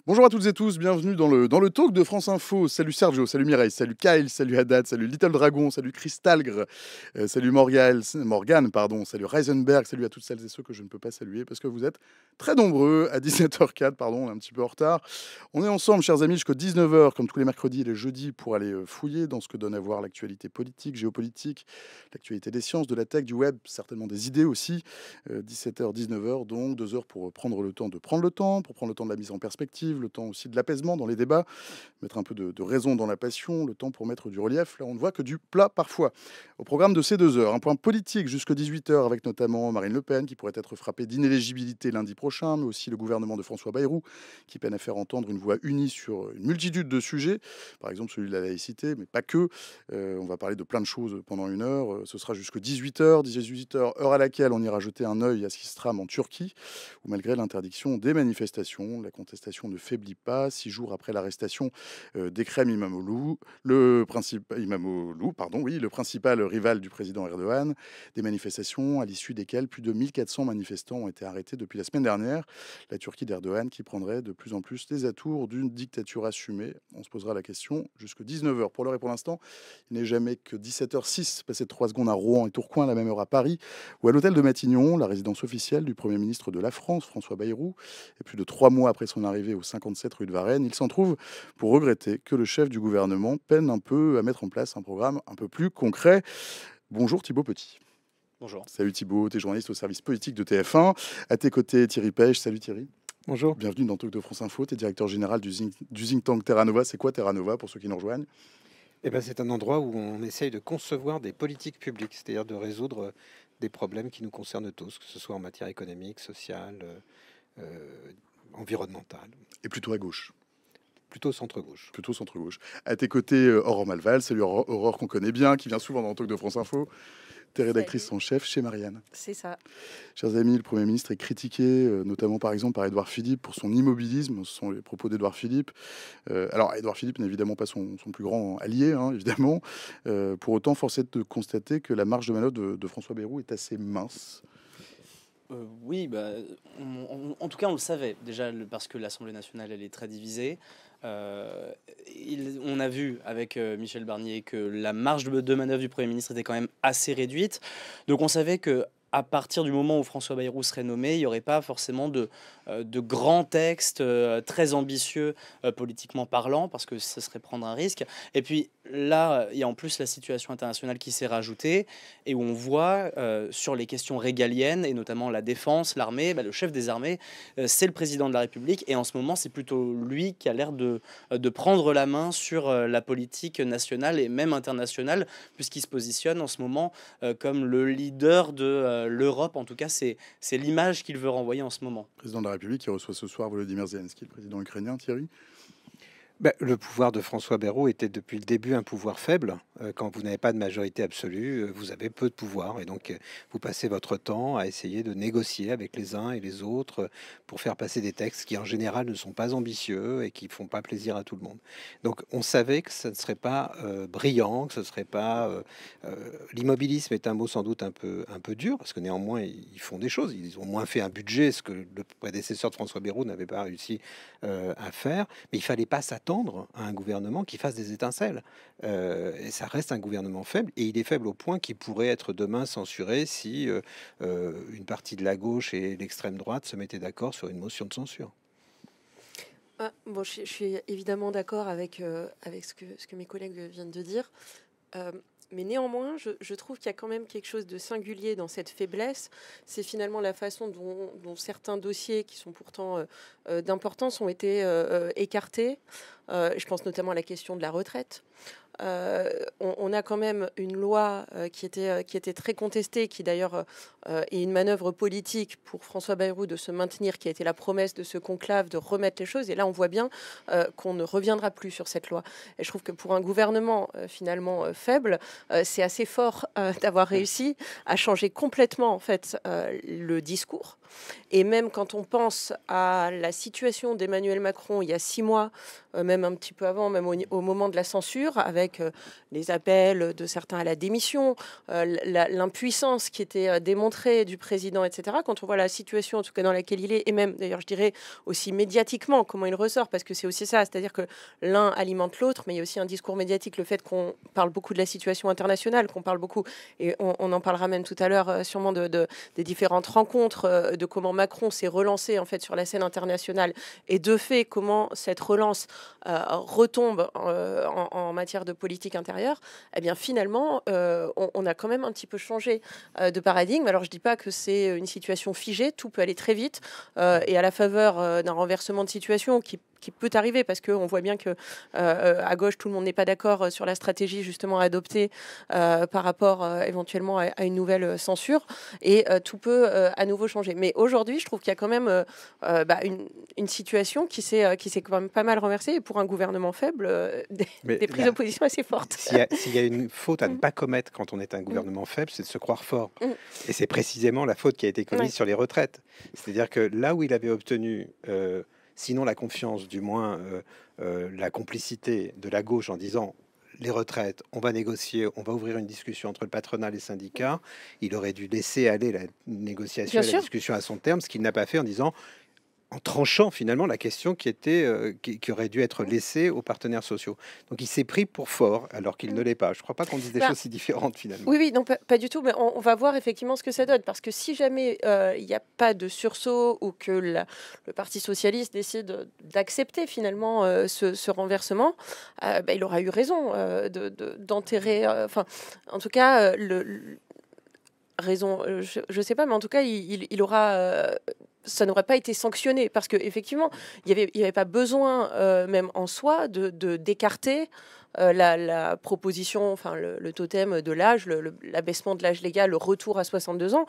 Bonjour à toutes et tous, bienvenue dans le talk de France Info. Salut Sergio, salut Mireille, salut Kyle, salut Haddad, salut Little Dragon, salut Crystalgre, salut Morgane, pardon, salut Reisenberg, salut à toutes celles et ceux que je ne peux pas saluer parce que vous êtes très nombreux à 17h04, pardon, on est un petit peu en retard. On est ensemble, chers amis, jusqu'à 19h, comme tous les mercredis et les jeudis, pour aller fouiller dans ce que donne à voir l'actualité politique, géopolitique, l'actualité des sciences, de la tech, du web, certainement des idées aussi. 17h, 19h, donc 2 heures pour prendre le temps de prendre le temps, pour prendre le temps de la mise en perspective, le temps aussi de l'apaisement dans les débats, mettre un peu de raison dans la passion, le temps pour mettre du relief. Là, on ne voit que du plat parfois. Au programme de ces 2 heures, un point politique jusqu'à 18h avec notamment Marine Le Pen qui pourrait être frappée d'inéligibilité lundi prochain, mais aussi le gouvernement de François Bayrou qui peine à faire entendre une voix unie sur une multitude de sujets, par exemple celui de la laïcité, mais pas que. On va parler de plein de choses pendant 1 heure. Ce sera jusqu'à 18h, 18h, heure à laquelle on ira jeter un œil à ce qui se trame en Turquie, où malgré l'interdiction des manifestations, la contestation ne faiblit pas. 6 jours après l'arrestation d'Ekrem İmamoğlu, le principal rival du président Erdogan, des manifestations à l'issue desquelles plus de 1400 manifestants ont été arrêtés depuis la semaine dernière. La Turquie d'Erdogan qui prendrait de plus en plus les atours d'une dictature assumée. On se posera la question jusqu'à 19h. Pour l'heure et pour l'instant, il n'est jamais que 17h06, passé de 3 secondes à Rouen et Tourcoing, la même heure à Paris, ou à l'hôtel de Matignon, la résidence officielle du Premier ministre de la France, François Bayrou. Et plus de 3 mois après son arrivée au 57 rue de Varennes, il s'en trouve pour regretter que le chef du gouvernement peine un peu à mettre en place un programme un peu plus concret. Bonjour Thibaut Petit. Bonjour. Salut Thibaut, t'es journaliste au service politique de TF1. À tes côtés, Thierry Pêche. Salut Thierry. Bonjour. Bienvenue dans Talk de France Info. Tu es directeur général du think tank Terra Nova. C'est quoi Terra Nova pour ceux qui nous rejoignent? C'est un endroit où on essaye de concevoir des politiques publiques, c'est-à-dire de résoudre des problèmes qui nous concernent tous, que ce soit en matière économique, sociale, environnementale. Et plutôt à gauche. Plutôt centre-gauche. Plutôt centre-gauche. À tes côtés, Aurore Malval. Salut Aurore, qu'on connaît bien, qui vient souvent dans le Talk de France Info. T'es rédactrice en chef chez Marianne. C'est ça. Chers amis, le Premier ministre est critiqué, notamment par exemple par Édouard Philippe pour son immobilisme. Ce sont les propos d'Édouard Philippe. Alors, Édouard Philippe n'est évidemment pas son plus grand allié, hein, évidemment. Pour autant, force est de constater que la marge de manœuvre de François Bayrou est assez mince. Oui, en tout cas, on le savait déjà parce que l'Assemblée nationale, elle est très divisée. On a vu avec Michel Barnier que la marge de manœuvre du Premier ministre était quand même assez réduite. Donc on savait que à partir du moment où François Bayrou serait nommé, il n'y aurait pas forcément de grands textes très ambitieux politiquement parlant, parce que ce serait prendre un risque. Et puis là, il y a en plus la situation internationale qui s'est rajoutée, et où on voit sur les questions régaliennes, et notamment la défense, l'armée, le chef des armées, c'est le président de la République, et en ce moment, c'est plutôt lui qui a l'air de prendre la main sur la politique nationale et même internationale, puisqu'il se positionne en ce moment comme le leader de l'Europe. En tout cas, c'est l'image qu'il veut renvoyer en ce moment. Président de la République qui reçoit ce soir Volodymyr Zelensky, le président ukrainien. Thierry. Le pouvoir de François Bayrou était depuis le début un pouvoir faible. Quand vous n'avez pas de majorité absolue, vous avez peu de pouvoir. Et donc, vous passez votre temps à essayer de négocier avec les uns et les autres pour faire passer des textes qui, en général, ne sont pas ambitieux et qui ne font pas plaisir à tout le monde. Donc, on savait que ça ne serait pas brillant, que ce ne serait pas... l'immobilisme est un mot sans doute un peu dur, parce que néanmoins, ils font des choses. Ils ont moins fait un budget, ce que le prédécesseur de François Bayrou n'avait pas réussi à faire. Mais il fallait pas s'attendre à un gouvernement qui fasse des étincelles. Et ça reste un gouvernement faible, et il est faible au point qu'il pourrait être demain censuré si une partie de la gauche et l'extrême droite se mettaient d'accord sur une motion de censure. Je suis évidemment d'accord avec ce que mes collègues viennent de dire. Mais néanmoins, je trouve qu'il y a quand même quelque chose de singulier dans cette faiblesse. C'est finalement la façon dont certains dossiers qui sont pourtant d'importance ont été écartés. Je pense notamment à la question de la retraite. On a quand même une loi qui était très contestée, qui d'ailleurs est une manœuvre politique pour François Bayrou de se maintenir, qui a été la promesse de ce conclave de remettre les choses. Et là, on voit bien qu'on ne reviendra plus sur cette loi. Et je trouve que pour un gouvernement finalement faible, c'est assez fort d'avoir réussi à changer complètement en fait le discours. Et même quand on pense à la situation d'Emmanuel Macron il y a 6 mois, même un petit peu avant, même au moment de la censure, avec avec les appels de certains à la démission, l'impuissance qui était démontrée du président, etc. Quand on voit la situation, en tout cas dans laquelle il est, et même d'ailleurs je dirais aussi médiatiquement, comment il ressort, parce que c'est aussi ça, c'est-à-dire que l'un alimente l'autre, mais il y a aussi un discours médiatique, le fait qu'on parle beaucoup de la situation internationale, qu'on parle beaucoup, et on en parlera même tout à l'heure sûrement des différentes rencontres, de comment Macron s'est relancé en fait sur la scène internationale, et de fait comment cette relance retombe en matière de politique intérieure. Eh bien finalement, on a quand même un petit peu changé de paradigme. Alors je dis pas que c'est une situation figée, tout peut aller très vite, et à la faveur d'un renversement de situation qui peut arriver, parce qu'on voit bien que à gauche, tout le monde n'est pas d'accord sur la stratégie justement adoptée par rapport éventuellement à une nouvelle censure, et tout peut à nouveau changer. Mais aujourd'hui, je trouve qu'il y a quand même une situation qui s'est quand même pas mal renversée, et pour un gouvernement faible, des prises de position assez fortes. S'il y a une faute à ne pas commettre quand on est un gouvernement faible, c'est de se croire fort. Et c'est précisément la faute qui a été commise sur les retraites. C'est-à-dire que là où il avait obtenu... sinon la confiance, du moins la complicité de la gauche en disant les retraites, on va négocier, on va ouvrir une discussion entre le patronat et les syndicats, il aurait dû laisser aller la négociation et la discussion à son terme, ce qu'il n'a pas fait en disant, en tranchant finalement la question qui aurait dû être laissée aux partenaires sociaux. Donc il s'est pris pour fort alors qu'il ne l'est pas. Je ne crois pas qu'on dise des choses si différentes finalement. Oui, non, pas du tout, mais on va voir effectivement ce que ça donne, parce que si jamais il n'y a pas de sursaut, ou que le Parti socialiste décide d'accepter finalement ce renversement, il aura eu raison d'enterrer, en tout cas, raison, je sais pas, mais en tout cas, il aura... ça n'aurait pas été sanctionné, parce qu'effectivement, il n'y avait pas besoin, même en soi, d'écarter la proposition, enfin le totem de l'âge, l'abaissement de l'âge légal, le retour à 62 ans.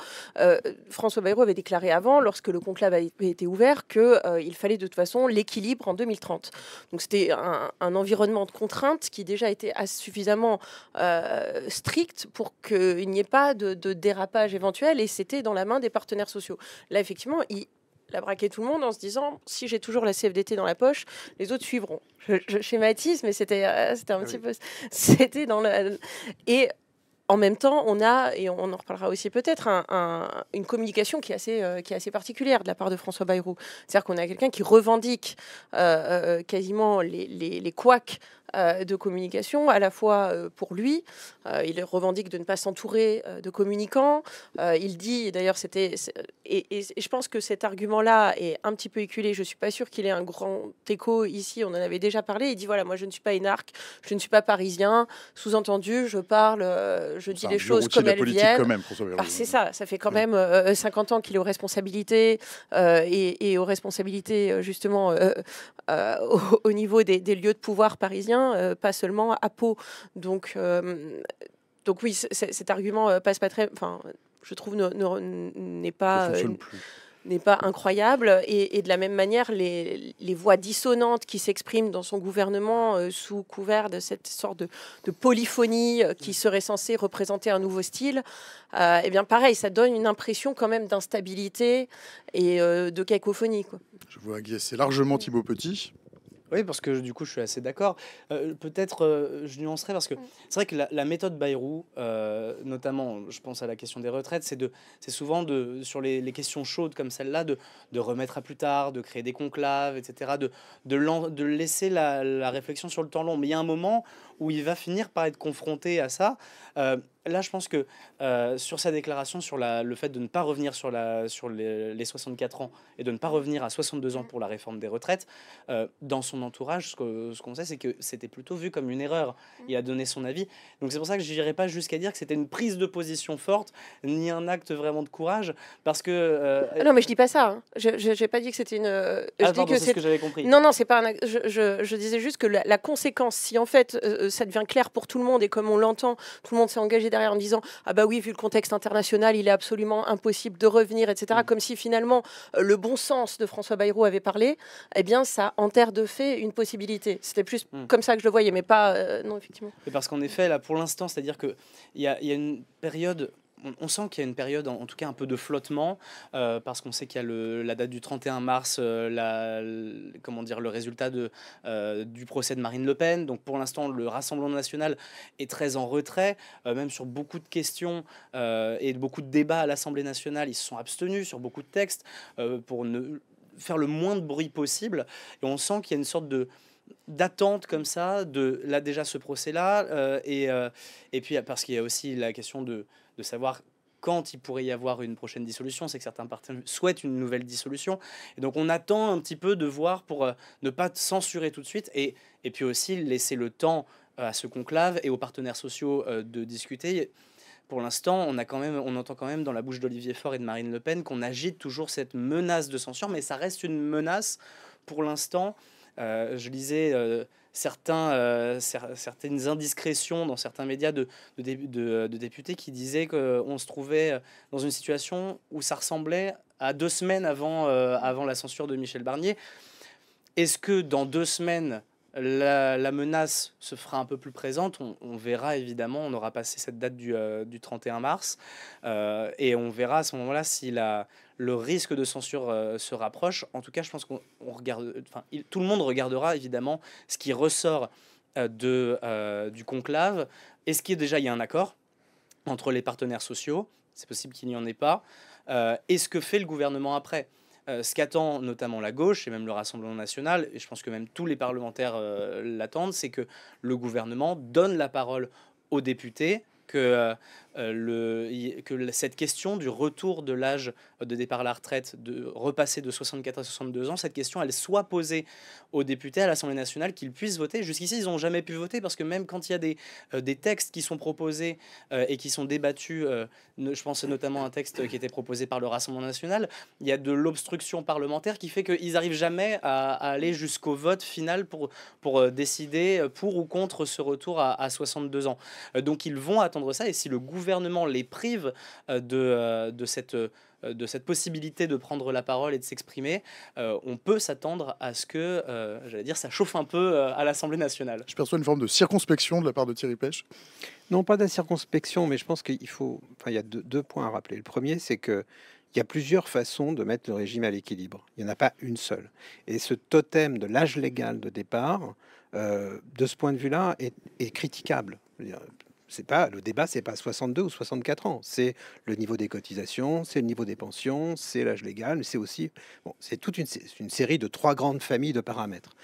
François Bayrou avait déclaré avant, lorsque le conclave avait été ouvert, qu'il fallait de toute façon l'équilibre en 2030. Donc c'était un environnement de contrainte qui déjà était suffisamment strict pour qu'il n'y ait pas de dérapage éventuel, et c'était dans la main des partenaires sociaux. Là, effectivement, il a braqué tout le monde en se disant, si j'ai toujours la CFDT dans la poche, les autres suivront. Je schématise, mais c'était un petit peu... C'était dans le... Et en même temps, on a, et on en reparlera aussi peut-être, une communication qui est assez particulière de la part de François Bayrou. C'est-à-dire qu'on a quelqu'un qui revendique quasiment les couacs de communication, à la fois pour lui. Il revendique de ne pas s'entourer de communicants. Il dit, d'ailleurs, et je pense que cet argument-là est un petit peu éculé. Je ne suis pas sûre qu'il ait un grand écho ici. On en avait déjà parlé. Il dit, voilà, moi, je ne suis pas énarque, je ne suis pas parisien. Sous-entendu, je parle, je dis les choses comme elles viennent. Quand même, c'est ça fait quand même 50 ans qu'il est aux responsabilités, et aux responsabilités, justement, au niveau des lieux de pouvoir parisiens, pas seulement à Pau. Donc oui, cet argument passe pas très... Enfin, je trouve n'est pas... n'est pas incroyable, et de la même manière, les voix dissonantes qui s'expriment dans son gouvernement sous couvert de cette sorte de polyphonie qui serait censée représenter un nouveau style, eh bien pareil, ça donne une impression quand même d'instabilité et de cacophonie, quoi. Je vois agacé largement Thibaut Petit. Oui, parce que du coup, je suis assez d'accord. Peut-être, je nuancerai, parce que c'est vrai que la méthode Bayrou, notamment, je pense à la question des retraites, c'est souvent sur les questions chaudes comme celle-là, de remettre à plus tard, de créer des conclaves, etc., de laisser la réflexion sur le temps long. Mais il y a un moment où il va finir par être confronté à ça. Là, je pense que sur sa déclaration, sur le fait de ne pas revenir sur les 64 ans et de ne pas revenir à 62 ans pour la réforme des retraites, dans son entourage, ce qu'on sait, c'est que c'était plutôt vu comme une erreur. Il a donné son avis. Donc c'est pour ça que je n'irai pas jusqu'à dire que c'était une prise de position forte, ni un acte vraiment de courage, parce que... Non, mais je dis pas ça. Hein. Je n'ai pas dit que c'était une... je dis que c'est ce que j'avais compris. Non, c'est pas un acte. Je disais juste que la conséquence, si en fait ça devient clair pour tout le monde, et comme on l'entend, tout le monde s'est engagé derrière en disant ah bah oui, vu le contexte international, il est absolument impossible de revenir, etc. Comme si finalement le bon sens de François Bayrou avait parlé, eh bien ça enterre de fait une possibilité. C'était plus comme ça que je le voyais, mais pas non, effectivement. Et parce qu'en effet, là pour l'instant, c'est-à-dire que il y a une période on sent qu'il y a une période, en tout cas un peu de flottement, parce qu'on sait qu'il y a la date du 31 mars, comment dire, le résultat du procès de Marine Le Pen. Donc pour l'instant, le Rassemblement national est très en retrait, même sur beaucoup de questions et beaucoup de débats à l'Assemblée nationale. Ils se sont abstenus sur beaucoup de textes pour ne faire le moins de bruit possible. Et on sent qu'il y a une sorte d'attente comme ça, de là déjà ce procès-là, et puis parce qu'il y a aussi la question de savoir quand il pourrait y avoir une prochaine dissolution. C'est que certains partis souhaitent une nouvelle dissolution. Et donc on attend un petit peu de voir pour ne pas censurer tout de suite, et puis aussi laisser le temps à ce conclave et aux partenaires sociaux de discuter. Pour l'instant, on entend quand même dans la bouche d'Olivier Faure et de Marine Le Pen qu'on agite toujours cette menace de censure, mais ça reste une menace pour l'instant. Je lisais certaines indiscrétions dans certains médias de députés qui disaient qu'on se trouvait dans une situation où ça ressemblait à 2 semaines avant la censure de Michel Barnier. Est-ce que dans 2 semaines, la menace se fera un peu plus présente? On verra évidemment, on aura passé cette date du 31 mars, et on verra à ce moment-là si le risque de censure se rapproche. En tout cas, je pense qu'on regarde, tout le monde regardera évidemment ce qui ressort du conclave. Est-ce qu'il y a un accord entre les partenaires sociaux? C'est possible qu'il n'y en ait pas. Et ce que fait le gouvernement après? Ce qu'attend notamment la gauche et même le Rassemblement national, et je pense que même tous les parlementaires l'attendent, c'est que le gouvernement donne la parole aux députés, que cette question du retour de l'âge de départ à la retraite, de repasser de 64 à 62 ans, cette question, elle soit posée aux députés à l'Assemblée nationale, qu'ils puissent voter. Jusqu'ici, ils n'ont jamais pu voter, parce que même quand il y a des textes qui sont proposés et qui sont débattus, je pense notamment à un texte qui était proposé par le Rassemblement national, il y a de l'obstruction parlementaire qui fait qu'ils n'arrivent jamais à aller jusqu'au vote final pour décider pour ou contre ce retour à 62 ans. Donc ils vont attendre ça, et si le gouvernement les prive de cette possibilité de prendre la parole et de s'exprimer, on peut s'attendre à ce que, ça chauffe un peu à l'Assemblée nationale. Je perçois une forme de circonspection de la part de Thierry Pech. Non, pas de la circonspection, mais je pense qu'il faut... Enfin, il y a deux points à rappeler. Le premier, c'est que il y a plusieurs façons de mettre le régime à l'équilibre. Il n'y en a pas une seule. Et ce totem de l'âge légal de départ, de ce point de vue-là, est critiquable. Le débat, c'est pas 62 ou 64 ans. C'est le niveau des cotisations, c'est le niveau des pensions, c'est l'âge légal, mais c'est aussi... c'est toute une série de 3 grandes familles de paramètres.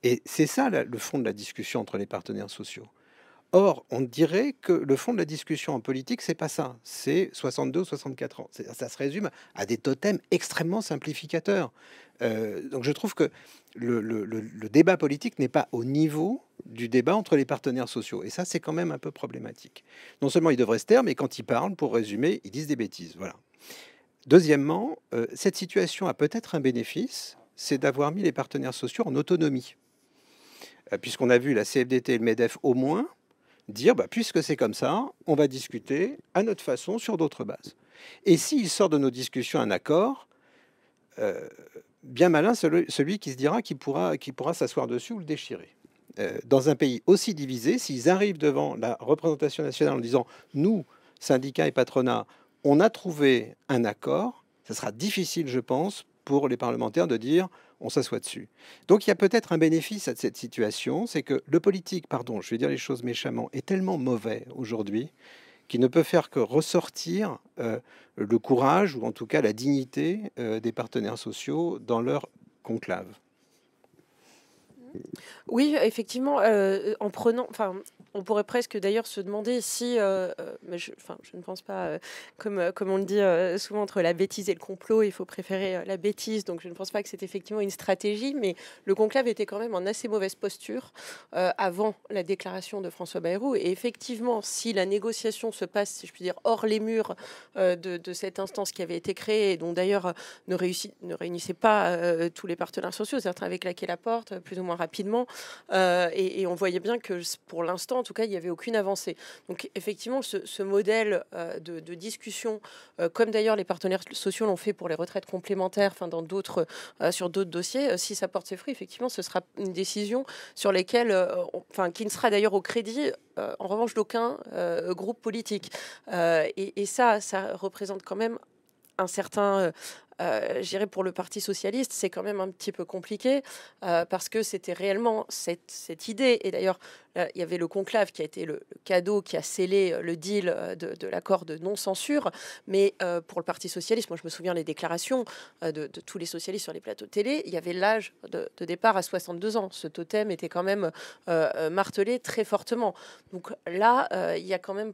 Et c'est ça le fond de la discussion entre les partenaires sociaux. Or, on dirait que le fond de la discussion en politique, c'est pas ça. C'est 62 ou 64 ans. Ça se résume à des totems extrêmement simplificateurs. Donc, je trouve que le débat politique n'est pas au niveau du débat entre les partenaires sociaux. Et ça, c'est quand même un peu problématique. Non seulement ils devraient se taire, mais quand ils parlent, pour résumer, ils disent des bêtises. Voilà. Deuxièmement, cette situation a peut-être un bénéfice, c'est d'avoir mis les partenaires sociaux en autonomie. Puisqu'on a vu la CFDT et le MEDEF au moins dire, puisque c'est comme ça, on va discuter à notre façon sur d'autres bases. Et s'il sort de nos discussions un accord, bien malin celui qui se dira qu'il pourra s'asseoir dessus ou le déchirer. Dans un pays aussi divisé, s'ils arrivent devant la représentation nationale en disant « nous, syndicats et patronat, on a trouvé un accord », ça sera difficile, je pense, pour les parlementaires de dire « on s'assoit dessus ». Donc il y a peut-être un bénéfice à cette situation, c'est que le politique, je vais dire les choses méchamment, est tellement mauvais aujourd'hui qu'il ne peut faire que ressortir le courage, ou en tout cas la dignité des partenaires sociaux dans leur conclave. Oui, effectivement, en prenant, on pourrait presque d'ailleurs se demander si, mais je ne pense pas, comme on le dit souvent, entre la bêtise et le complot, il faut préférer la bêtise. Donc je ne pense pas que c'est effectivement une stratégie, mais le conclave était quand même en assez mauvaise posture avant la déclaration de François Bayrou. Et effectivement, si la négociation se passe, si je puis dire, hors les murs de cette instance qui avait été créée, et dont d'ailleurs ne réunissait pas tous les partenaires sociaux, certains avaient claqué la porte plus ou moins rapidement, et on voyait bien que pour l'instant, tout cas, il n'y avait aucune avancée. Donc effectivement, ce modèle de discussion, comme d'ailleurs les partenaires sociaux l'ont fait pour les retraites complémentaires, sur d'autres dossiers, si ça porte ses fruits, effectivement, ce sera une décision sur lesquelles, qui ne sera d'ailleurs au crédit, en revanche, d'aucun groupe politique. Et ça représente quand même un certain, je dirais pour le Parti socialiste, c'est quand même un petit peu compliqué parce que c'était réellement cette idée. Et d'ailleurs, il y avait le conclave qui a été le cadeau qui a scellé le deal de l'accord de non-censure. Mais pour le Parti socialiste, moi je me souviens les déclarations de tous les socialistes sur les plateaux de télé, il y avait l'âge de départ à 62 ans. Ce totem était quand même martelé très fortement. Donc là, il y a quand même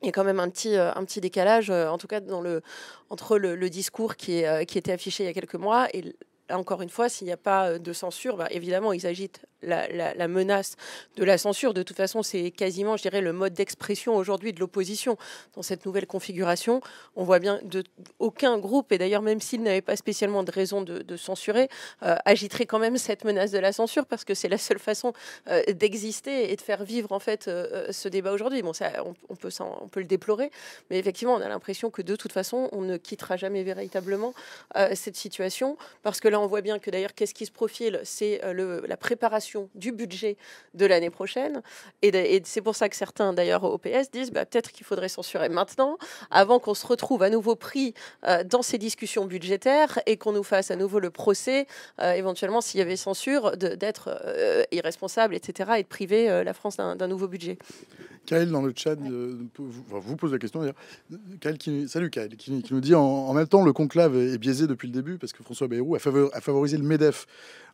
il y a quand même un petit décalage, en tout cas entre le discours qui était affiché il y a quelques mois et là, encore une fois, s'il n'y a pas de censure, évidemment, ils agitent la menace de la censure. De toute façon, c'est quasiment, je dirais, le mode d'expression aujourd'hui de l'opposition dans cette nouvelle configuration. On voit bien aucun groupe, et d'ailleurs même s'il n'avait pas spécialement de raison de censurer, agiterait quand même cette menace de la censure parce que c'est la seule façon d'exister et de faire vivre en fait ce débat aujourd'hui. Bon, ça, on peut le déplorer, mais effectivement, on a l'impression que de toute façon, on ne quittera jamais véritablement cette situation parce que là, on voit bien que d'ailleurs, qu'est-ce qui se profile, c'est la préparation du budget de l'année prochaine. Et c'est pour ça que certains, d'ailleurs, au PS, disent peut-être qu'il faudrait censurer maintenant, avant qu'on se retrouve à nouveau pris dans ces discussions budgétaires et qu'on nous fasse à nouveau le procès, éventuellement, s'il y avait censure, d'être irresponsable, etc., et de priver la France d'un nouveau budget. Kaël dans le chat vous pose la question d'ailleurs. Salut Kaël, qui nous dit en même temps le conclave est biaisé depuis le début parce que François Bayrou a favorisé le MEDEF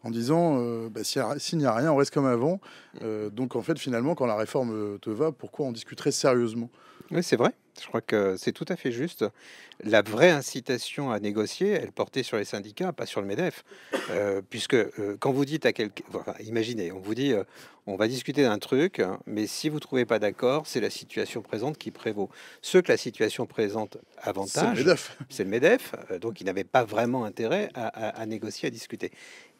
en disant s'il n'y a rien on reste comme avant. Donc en fait finalement quand la réforme te va, pourquoi on discuterait sérieusement? Oui, c'est vrai. Je crois que c'est tout à fait juste. La vraie incitation à négocier, elle portait sur les syndicats, pas sur le MEDEF. Puisque quand vous dites à quelqu'un, imaginez, on vous dit, on va discuter d'un truc, hein, mais si vous trouvez pas d'accord, c'est la situation présente qui prévaut. Ceux que la situation présente avantage, c'est le MEDEF, donc ils n'avaient pas vraiment intérêt à négocier, à discuter.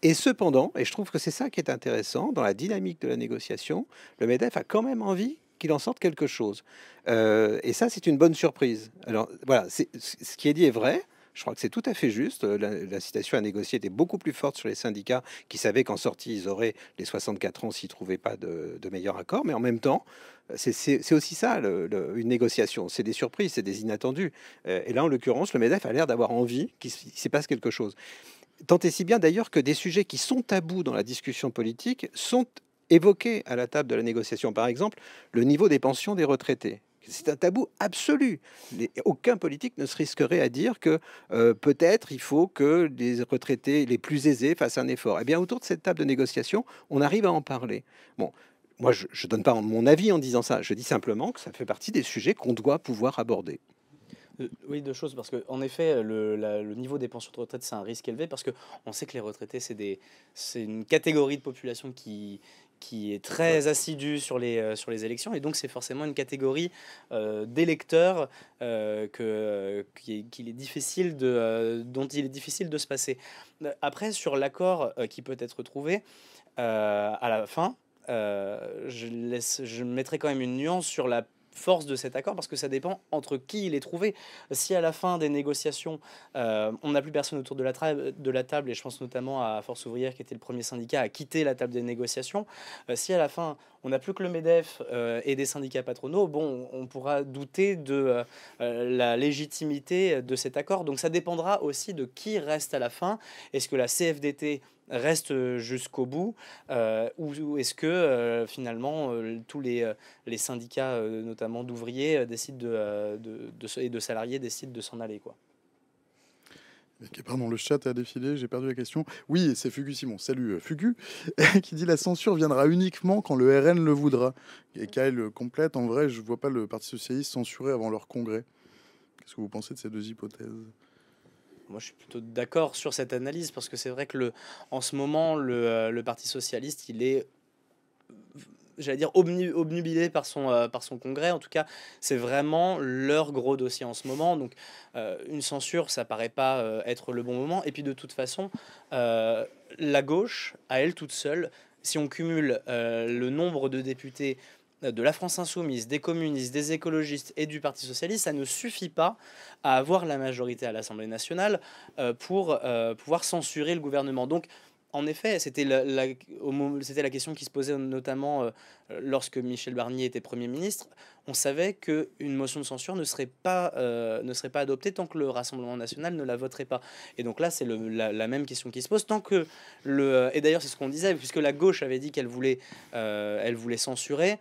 Et cependant, et je trouve que c'est ça qui est intéressant, dans la dynamique de la négociation, le MEDEF a quand même envie qu'il en sorte quelque chose. Et ça, c'est une bonne surprise. Alors voilà, ce qui est dit est vrai. Je crois que c'est tout à fait juste. L'incitation à négocier était beaucoup plus forte sur les syndicats qui savaient qu'en sortie, ils auraient les 64 ans s'ils ne trouvaient pas de meilleur accord. Mais en même temps, c'est aussi ça, une négociation. C'est des surprises, c'est des inattendus. Et là, en l'occurrence, le MEDEF a l'air d'avoir envie qu'il s'y passe quelque chose. Tant et si bien d'ailleurs que des sujets qui sont tabous dans la discussion politique sont évoqués à la table de la négociation. Par exemple, le niveau des pensions des retraités. C'est un tabou absolu. Aucun politique ne se risquerait à dire que peut-être il faut que les retraités les plus aisés fassent un effort. Eh bien, autour de cette table de négociation, on arrive à en parler. Bon, moi, je ne donne pas mon avis en disant ça. Je dis simplement que ça fait partie des sujets qu'on doit pouvoir aborder. Oui, deux choses, parce qu'en effet, le niveau des pensions de retraite, c'est un risque élevé, parce qu'on sait que les retraités, c'est une catégorie de population qui est très assidue sur les élections, et donc c'est forcément une catégorie d'électeurs dont il est difficile de se passer. Après, sur l'accord qui peut être trouvé à la fin, je mettrai quand même une nuance sur la force de cet accord parce que ça dépend entre qui il est trouvé. Si à la fin des négociations, on n'a plus personne autour de la table, et je pense notamment à Force ouvrière qui était le premier syndicat à quitter la table des négociations, si à la fin on n'a plus que le MEDEF et des syndicats patronaux, bon, on pourra douter de la légitimité de cet accord. Donc ça dépendra aussi de qui reste à la fin. Est-ce que la CFDT reste jusqu'au bout ou est-ce que finalement tous les syndicats, notamment d'ouvriers, décident et de salariés décident de s'en aller, quoi. Pardon, le chat a défilé, j'ai perdu la question. Oui, c'est Fugu Simon. Salut Fugu, qui dit la censure viendra uniquement quand le RN le voudra. Et Kaël complète, en vrai, je ne vois pas le Parti Socialiste censurer avant leur congrès. Qu'est-ce que vous pensez de ces deux hypothèses ? Moi, je suis plutôt d'accord sur cette analyse, parce que c'est vrai que en ce moment, le Parti Socialiste, il est, j'allais dire, obnubilé par son congrès. En tout cas, c'est vraiment leur gros dossier en ce moment. Donc, une censure, ça paraît pas être le bon moment. Et puis, de toute façon, la gauche, à elle toute seule, si on cumule le nombre de députés de la France insoumise, des communistes, des écologistes et du Parti socialiste, ça ne suffit pas à avoir la majorité à l'Assemblée nationale pour pouvoir censurer le gouvernement. Donc, en effet, c'était la question qui se posait notamment lorsque Michel Barnier était Premier ministre. On savait qu'une motion de censure ne serait pas adoptée tant que le Rassemblement national ne la voterait pas. Et donc là, c'est la même question qui se pose. Tant que et d'ailleurs, c'est ce qu'on disait, puisque la gauche avait dit qu'elle voulait censurer,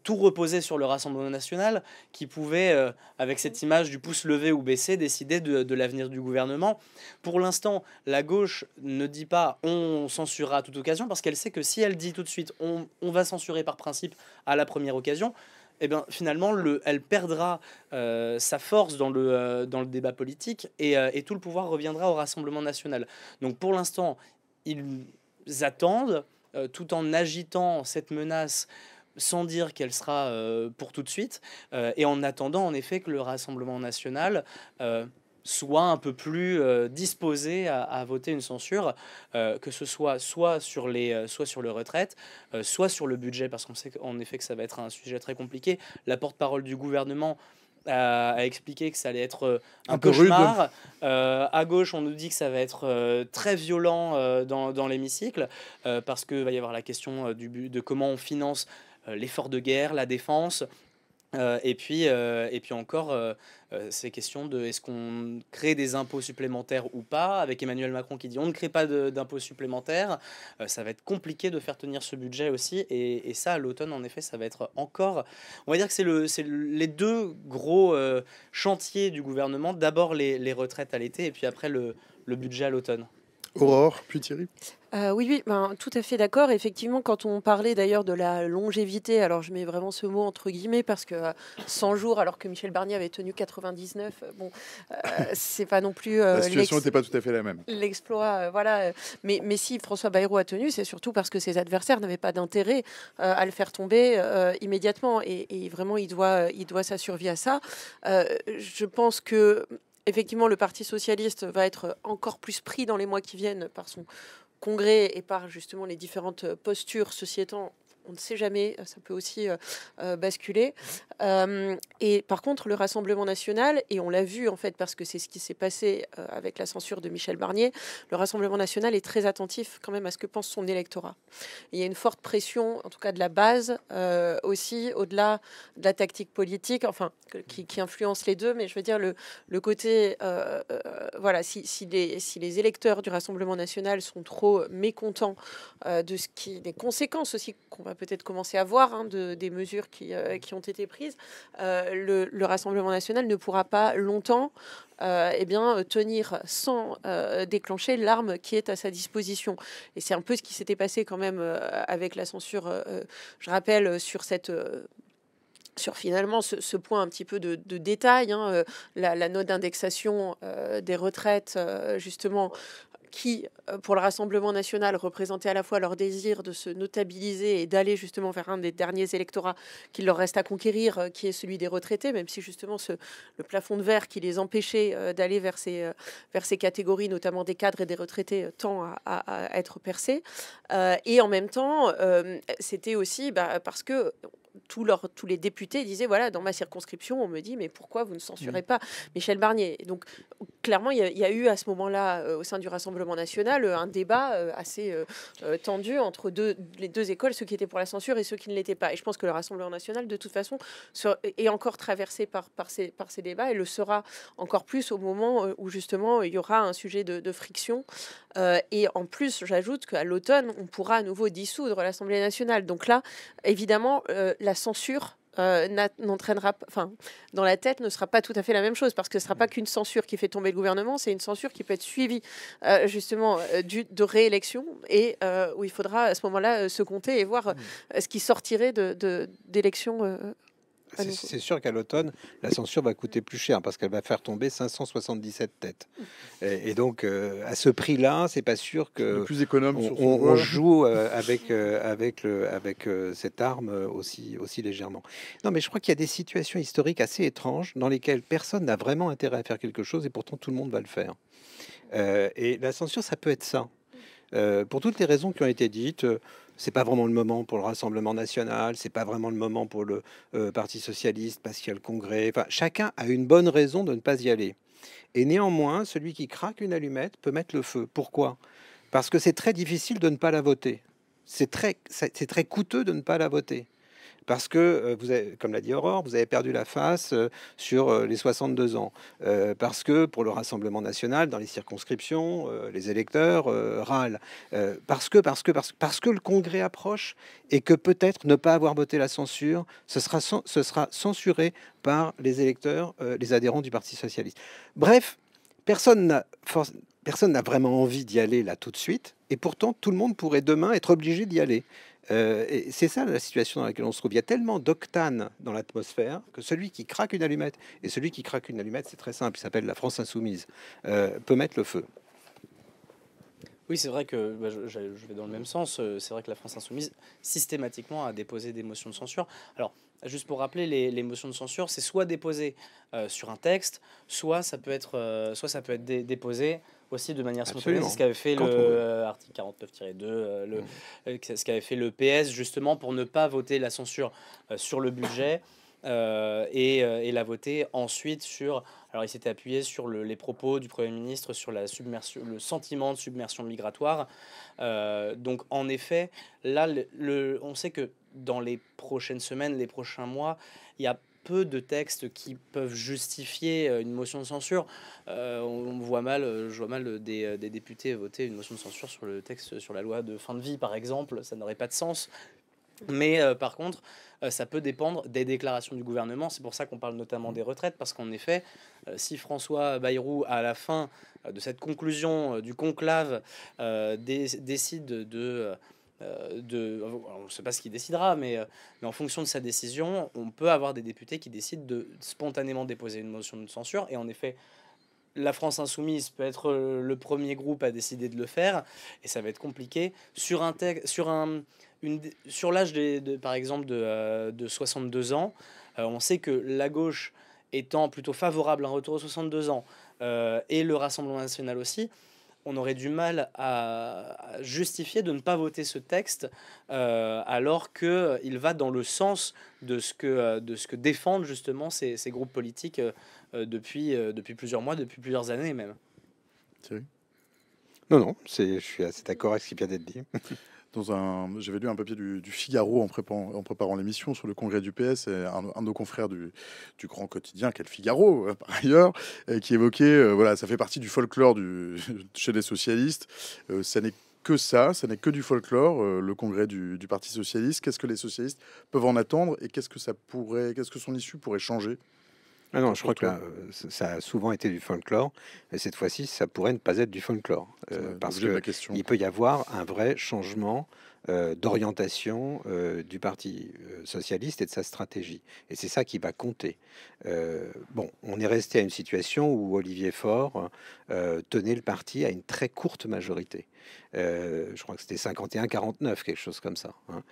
tout reposait sur le Rassemblement national qui pouvait, avec cette image du pouce levé ou baissé, décider de l'avenir du gouvernement. Pour l'instant, la gauche ne dit pas on censurera à toute occasion, parce qu'elle sait que si elle dit tout de suite on va censurer par principe à la première occasion, eh bien, finalement, elle perdra sa force dans le débat politique et tout le pouvoir reviendra au Rassemblement national. Donc pour l'instant, ils attendent, tout en agitant cette menace sans dire qu'elle sera pour tout de suite, et en attendant en effet que le Rassemblement national soit un peu plus disposé à voter une censure, que ce soit sur les retraites, soit sur le budget, parce qu'on sait en effet que ça va être un sujet très compliqué. La porte-parole du gouvernement a expliqué que ça allait être un peu rude. cauchemar. À gauche, on nous dit que ça va être très violent dans l'hémicycle, parce qu'il va y avoir la question de comment on finance l'effort de guerre, la défense, et puis encore ces questions de est-ce qu'on crée des impôts supplémentaires ou pas, avec Emmanuel Macron qui dit on ne crée pas d'impôts supplémentaires. Ça va être compliqué de faire tenir ce budget aussi, et ça à l'automne en effet ça va être encore, on va dire que c'est les deux gros chantiers du gouvernement, d'abord les retraites à l'été et puis après le budget à l'automne. Aurore, puis Thierry. Oui, ben, tout à fait d'accord. Effectivement, quand on parlait d'ailleurs de la longévité, alors je mets vraiment ce mot entre guillemets parce que 100 jours, alors que Michel Barnier avait tenu 99, bon, c'est pas non plus la situation n'était pas tout à fait la même. L'exploit, voilà. Mais si François Bayrou a tenu, c'est surtout parce que ses adversaires n'avaient pas d'intérêt à le faire tomber immédiatement, et vraiment il doit sa survie à ça. Je pense que effectivement, le Parti socialiste va être encore plus pris dans les mois qui viennent par son congrès et par justement les différentes postures. Ceci étant, on ne sait jamais, ça peut aussi basculer. Et par contre, le Rassemblement national, et on l'a vu en fait parce que c'est ce qui s'est passé avec la censure de Michel Barnier, le Rassemblement national est très attentif quand même à ce que pense son électorat. Il y a une forte pression, en tout cas de la base, aussi, au-delà de la tactique politique, enfin, qui influence les deux, mais je veux dire le côté, voilà, si les électeurs du Rassemblement national sont trop mécontents des conséquences aussi qu'on va peut-être commencer à voir des mesures qui ont été prises, le Rassemblement national ne pourra pas longtemps tenir sans déclencher l'arme qui est à sa disposition. Et c'est un peu ce qui s'était passé quand même avec la censure, je rappelle, sur finalement ce point un petit peu de détail, la note d'indexation des retraites, justement, qui, pour le Rassemblement national, représentait à la fois leur désir de se notabiliser et d'aller justement vers un des derniers électorats qu'il leur reste à conquérir, qui est celui des retraités, même si justement le plafond de verre qui les empêchait d'aller vers ces catégories, notamment des cadres et des retraités, tend à être percé. Et en même temps, c'était aussi parce que tous les députés disaient, voilà, dans ma circonscription, on me dit, mais pourquoi vous ne censurez pas Michel Barnier? Et donc, clairement, il y a eu à ce moment-là, au sein du Rassemblement national, un débat assez tendu entre les deux écoles, ceux qui étaient pour la censure et ceux qui ne l'étaient pas. Et je pense que le Rassemblement national, de toute façon, est encore traversé par ces débats, et le sera encore plus au moment où, justement, il y aura un sujet de friction. Et en plus, j'ajoute qu'à l'automne, on pourra à nouveau dissoudre l'Assemblée nationale. Donc là, évidemment, la censure n'entraînera pas, enfin, dans la tête, ne sera pas tout à fait la même chose, parce que ce ne sera pas qu'une censure qui fait tomber le gouvernement, c'est une censure qui peut être suivie justement de réélection, et où il faudra à ce moment-là se compter et voir ce qui sortirait d'élections. C'est sûr qu'à l'automne, la censure va coûter plus cher parce qu'elle va faire tomber 577 têtes. Et donc, à ce prix-là, c'est pas sûr que le plus économe on joue avec cette arme aussi légèrement. Non, mais je crois qu'il y a des situations historiques assez étranges dans lesquelles personne n'a vraiment intérêt à faire quelque chose et pourtant tout le monde va le faire. Et la censure, ça peut être ça. pour toutes les raisons qui ont été dites. C'est pas vraiment le moment pour le Rassemblement national, c'est pas vraiment le moment pour le Parti socialiste parce qu'il y a le Congrès. Enfin, chacun a une bonne raison de ne pas y aller. Et néanmoins, celui qui craque une allumette peut mettre le feu. Pourquoi? Parce que c'est très difficile de ne pas la voter. C'est très coûteux de ne pas la voter. Parce que, vous avez, comme l'a dit Aurore, vous avez perdu la face sur les 62 ans. Parce que pour le Rassemblement national, dans les circonscriptions, les électeurs râlent. Parce que le Congrès approche et que peut-être ne pas avoir voté la censure, ce sera censuré par les électeurs, les adhérents du Parti socialiste. Bref, personne n'a vraiment envie d'y aller là tout de suite. Et pourtant, tout le monde pourrait demain être obligé d'y aller. Et c'est ça la situation dans laquelle on se trouve. Il y a tellement d'octane dans l'atmosphère que celui qui craque une allumette, et celui qui craque une allumette, c'est très simple, il s'appelle la France insoumise, peut mettre le feu. Oui, c'est vrai que je vais dans le même sens. C'est vrai que la France insoumise, systématiquement, a déposé des motions de censure. Alors, juste pour rappeler, les motions de censure, c'est soit déposé sur un texte, soit ça peut être, déposé aussi de manière spontanée. Absolument. C'est ce qu'avait fait Quand on le veut. article 49-2, ce qu'avait fait le PS, justement, pour ne pas voter la censure sur le budget. Et la voter ensuite sur. Alors, il s'était appuyé sur les propos du Premier ministre sur la submersion, le sentiment de submersion migratoire. Donc, en effet, là, on sait que dans les prochaines semaines, les prochains mois, il y a peu de textes qui peuvent justifier une motion de censure. On voit mal, je vois mal des députés voter une motion de censure sur le texte sur la loi de fin de vie, par exemple. Ça n'aurait pas de sens. Mais par contre, ça peut dépendre des déclarations du gouvernement. C'est pour ça qu'on parle notamment des retraites, parce qu'en effet, si François Bayrou, à la fin de cette conclusion du conclave, décide on ne sait pas ce qu'il décidera, mais en fonction de sa décision, on peut avoir des députés qui décident de spontanément déposer une motion de censure. Et en effet, la France insoumise peut être le premier groupe à décider de le faire, et ça va être compliqué sur l'âge par exemple de 62 ans. On sait que la gauche étant plutôt favorable à un retour aux 62 ans, et le Rassemblement national aussi, on aurait du mal à justifier de ne pas voter ce texte, alors qu'il va dans le sens de ce que défendent justement ces groupes politiques depuis plusieurs mois, depuis plusieurs années même. Thierry? Non, je suis assez d'accord avec ce qui vient d'être dit. J'avais lu un papier du Figaro en préparant l'émission sur le congrès du PS, et un de nos confrères du grand quotidien, qu'est le Figaro, par ailleurs, qui évoquait, voilà, ça fait partie du folklore chez les socialistes. Ça n'est que ça n'est que du folklore, le congrès du Parti socialiste. Qu'est-ce que les socialistes peuvent en attendre et qu'est-ce que son issue pourrait changer? Ah non, je crois que là, ça a souvent été du folklore, et cette fois-ci, ça pourrait ne pas être du folklore, parce L'objet de la question. qu'il peut y avoir un vrai changement d'orientation du Parti socialiste et de sa stratégie. Et c'est ça qui va compter. Bon, on est resté à une situation où Olivier Faure tenait le parti à une très courte majorité. Je crois que c'était 51-49, quelque chose comme ça, hein.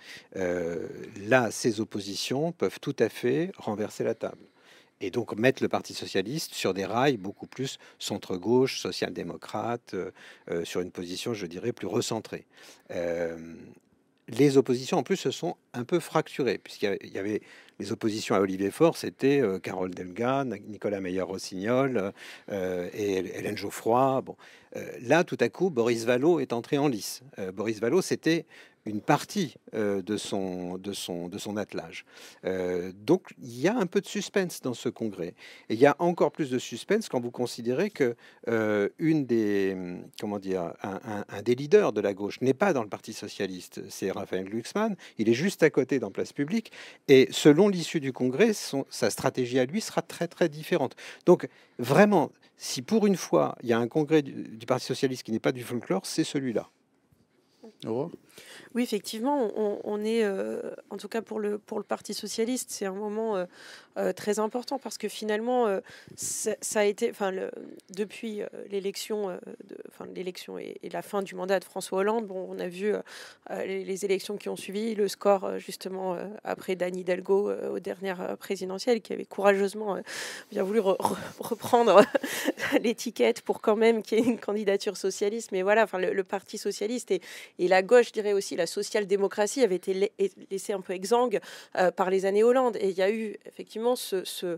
Là, ces oppositions peuvent tout à fait renverser la table. Et donc mettre le Parti socialiste sur des rails beaucoup plus centre-gauche, social-démocrate, sur une position, je dirais, plus recentrée. Les oppositions, en plus, se sont un peu fracturées, puisqu'il y avait les oppositions à Olivier Faure, c'était Carole Delga, Nicolas Meyer-Rossignol et Hélène Geoffroy. Bon, là, tout à coup, Boris Vallaud est entré en lice. Boris Vallaud, c'était une partie de son attelage. Donc, il y a un peu de suspense dans ce congrès. Et il y a encore plus de suspense quand vous considérez que un des leaders de la gauche n'est pas dans le Parti socialiste, c'est Raphaël Glucksmann. Il est juste à côté dans Place Publique. Et selon l'issue du congrès, sa stratégie à lui sera très, très différente. Donc, vraiment, si pour une fois, il y a un congrès du Parti socialiste qui n'est pas du folklore, c'est celui-là. Aurore? Oui, effectivement, on est, en tout cas pour le Parti socialiste, c'est un moment très important parce que finalement, ça a été, enfin, depuis l'élection, l'élection et la fin du mandat de François Hollande, bon, on a vu les élections qui ont suivi, le score justement après d'Anne Hidalgo aux dernières présidentielles, qui avait courageusement bien voulu reprendre l'étiquette pour quand même qu'il y ait une candidature socialiste. Mais voilà, enfin, le Parti socialiste et la gauche, je dirais aussi la social-démocratie, avait été laissée un peu exsangue par les années Hollande. Et il y a eu effectivement ce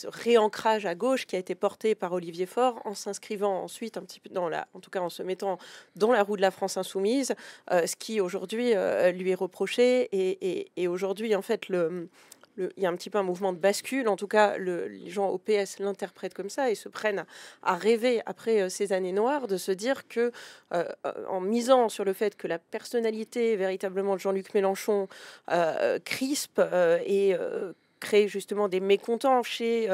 réancrage à gauche qui a été porté par Olivier Faure en s'inscrivant ensuite un petit peu en tout cas en se mettant dans la roue de la France insoumise, ce qui aujourd'hui lui est reproché. Et aujourd'hui, en fait, il y a un petit peu un mouvement de bascule. En tout cas, les gens au PS l'interprètent comme ça et se prennent à rêver, après ces années noires, de se dire que, en misant sur le fait que la personnalité véritablement de Jean-Luc Mélenchon crispe et crée justement des mécontents chez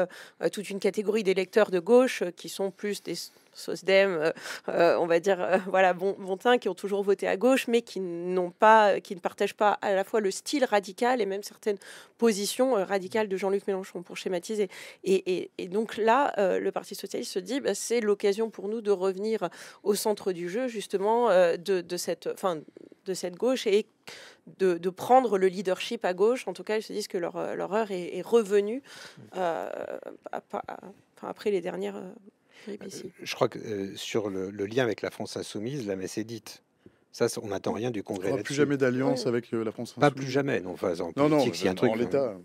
toute une catégorie d'électeurs de gauche qui sont plus des SOSDEM, on va dire, voilà, bon teint, qui ont toujours voté à gauche, mais qui ne partagent pas à la fois le style radical et même certaines positions radicales de Jean-Luc Mélenchon, pour schématiser. Et donc là, le Parti socialiste se dit, c'est l'occasion pour nous de revenir au centre du jeu, justement, de cette gauche et de prendre le leadership à gauche. En tout cas, ils se disent que leur heure est revenue après les dernières péripéties. Je crois que sur le lien avec la France insoumise, la messe est dite. Ça, on n'attend rien du Il n'y Congrès aura là-dessus. plus jamais d'alliance Oui. avec la France Pas insoumise. plus jamais, non. Enfin, en Non, politique, s'il y a un truc. en l'état.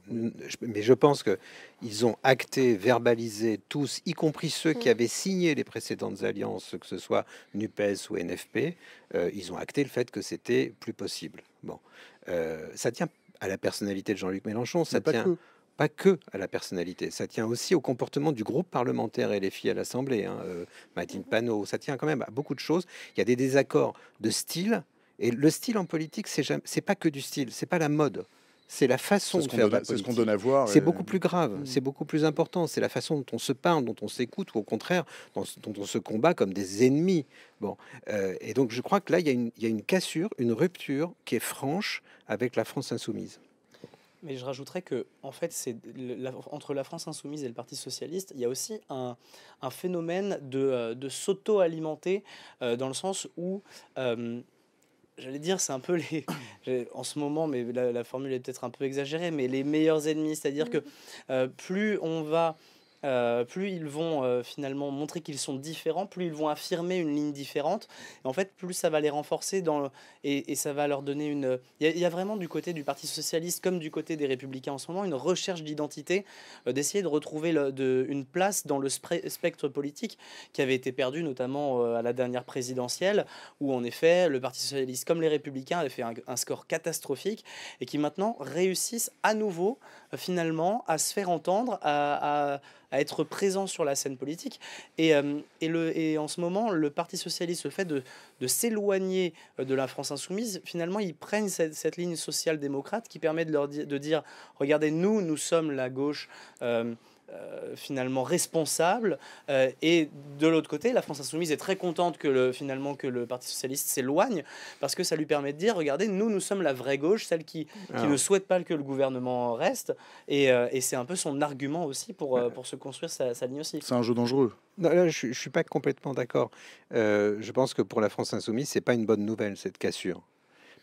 Mais je pense que ils ont acté, verbalisé tous, y compris ceux qui avaient signé les précédentes alliances, que ce soit NUPES ou NFP, ils ont acté le fait que c'était plus possible. Bon, ça tient à la personnalité de Jean-Luc Mélenchon, ça Mais pas tient que. pas que à la personnalité, ça tient aussi au comportement du groupe parlementaire LFI à l'Assemblée, hein, Mathilde Panot, ça tient quand même à beaucoup de choses. Il y a des désaccords de style, et le style en politique, c'est pas que du style, c'est pas la mode, c'est la façon C'est de faire de la ce qu'on politique. donne à voir. C'est et- beaucoup plus grave, Mm. c'est beaucoup plus important, c'est la façon dont on se parle, dont on s'écoute, ou au contraire, dont on se combat comme des ennemis. Bon, et donc je crois que là, il y a une cassure, une rupture qui est franche avec la France insoumise. Mais je rajouterais que, en fait, entre la France insoumise et le Parti socialiste, il y a aussi un phénomène de s'auto-alimenter, dans le sens où, j'allais dire, c'est un peu en ce moment, mais la formule est peut-être un peu exagérée, mais les meilleurs ennemis, c'est-à-dire que plus ils vont finalement montrer qu'ils sont différents, plus ils vont affirmer une ligne différente. Et en fait, plus ça va les renforcer et ça va leur donner une. Il y a vraiment du côté du Parti socialiste comme du côté des Républicains en ce moment une recherche d'identité, d'essayer de retrouver une place dans le spectre politique qui avait été perdu notamment à la dernière présidentielle, où en effet le Parti socialiste comme les Républicains avaient fait un score catastrophique et qui maintenant réussissent à nouveau finalement à se faire entendre, à être présent sur la scène politique. Et en ce moment, le Parti socialiste, le fait de s'éloigner de la France insoumise, finalement, ils prennent cette ligne social-démocrate qui permet de dire, regardez, nous sommes la gauche finalement responsable, et de l'autre côté la France insoumise est très contente finalement que le Parti socialiste s'éloigne, parce que ça lui permet de dire, regardez, nous sommes la vraie gauche, celle qui ne souhaite pas que le gouvernement reste, et c'est un peu son argument aussi pour se construire sa ligne aussi. C'est un jeu dangereux. Non, là, je suis pas complètement d'accord. Je pense que pour la France insoumise, c'est pas une bonne nouvelle, cette cassure,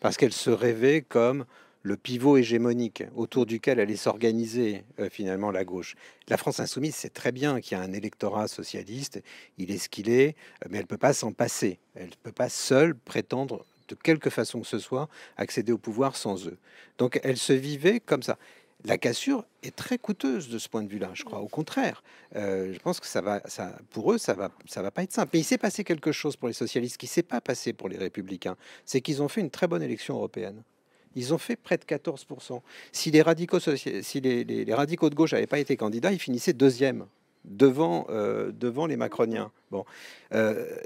parce qu'elle se rêvait comme le pivot hégémonique autour duquel allait s'organiser finalement la gauche. La France insoumise sait très bien qu'il y a un électorat socialiste, il est ce qu'il est, mais elle peut pas s'en passer. Elle peut pas seule prétendre de quelque façon que ce soit accéder au pouvoir sans eux. Donc elle se vivait comme ça. La cassure est très coûteuse de ce point de vue-là, je crois. Au contraire, je pense que pour eux, ça va pas être simple. Mais il s'est passé quelque chose pour les socialistes qui s'est pas passé pour les républicains. C'est qu'ils ont fait une très bonne élection européenne. Ils ont fait près de 14%. Si les radicaux, les radicaux de gauche n'avaient pas été candidats, ils finissaient deuxième devant les macroniens. Bon,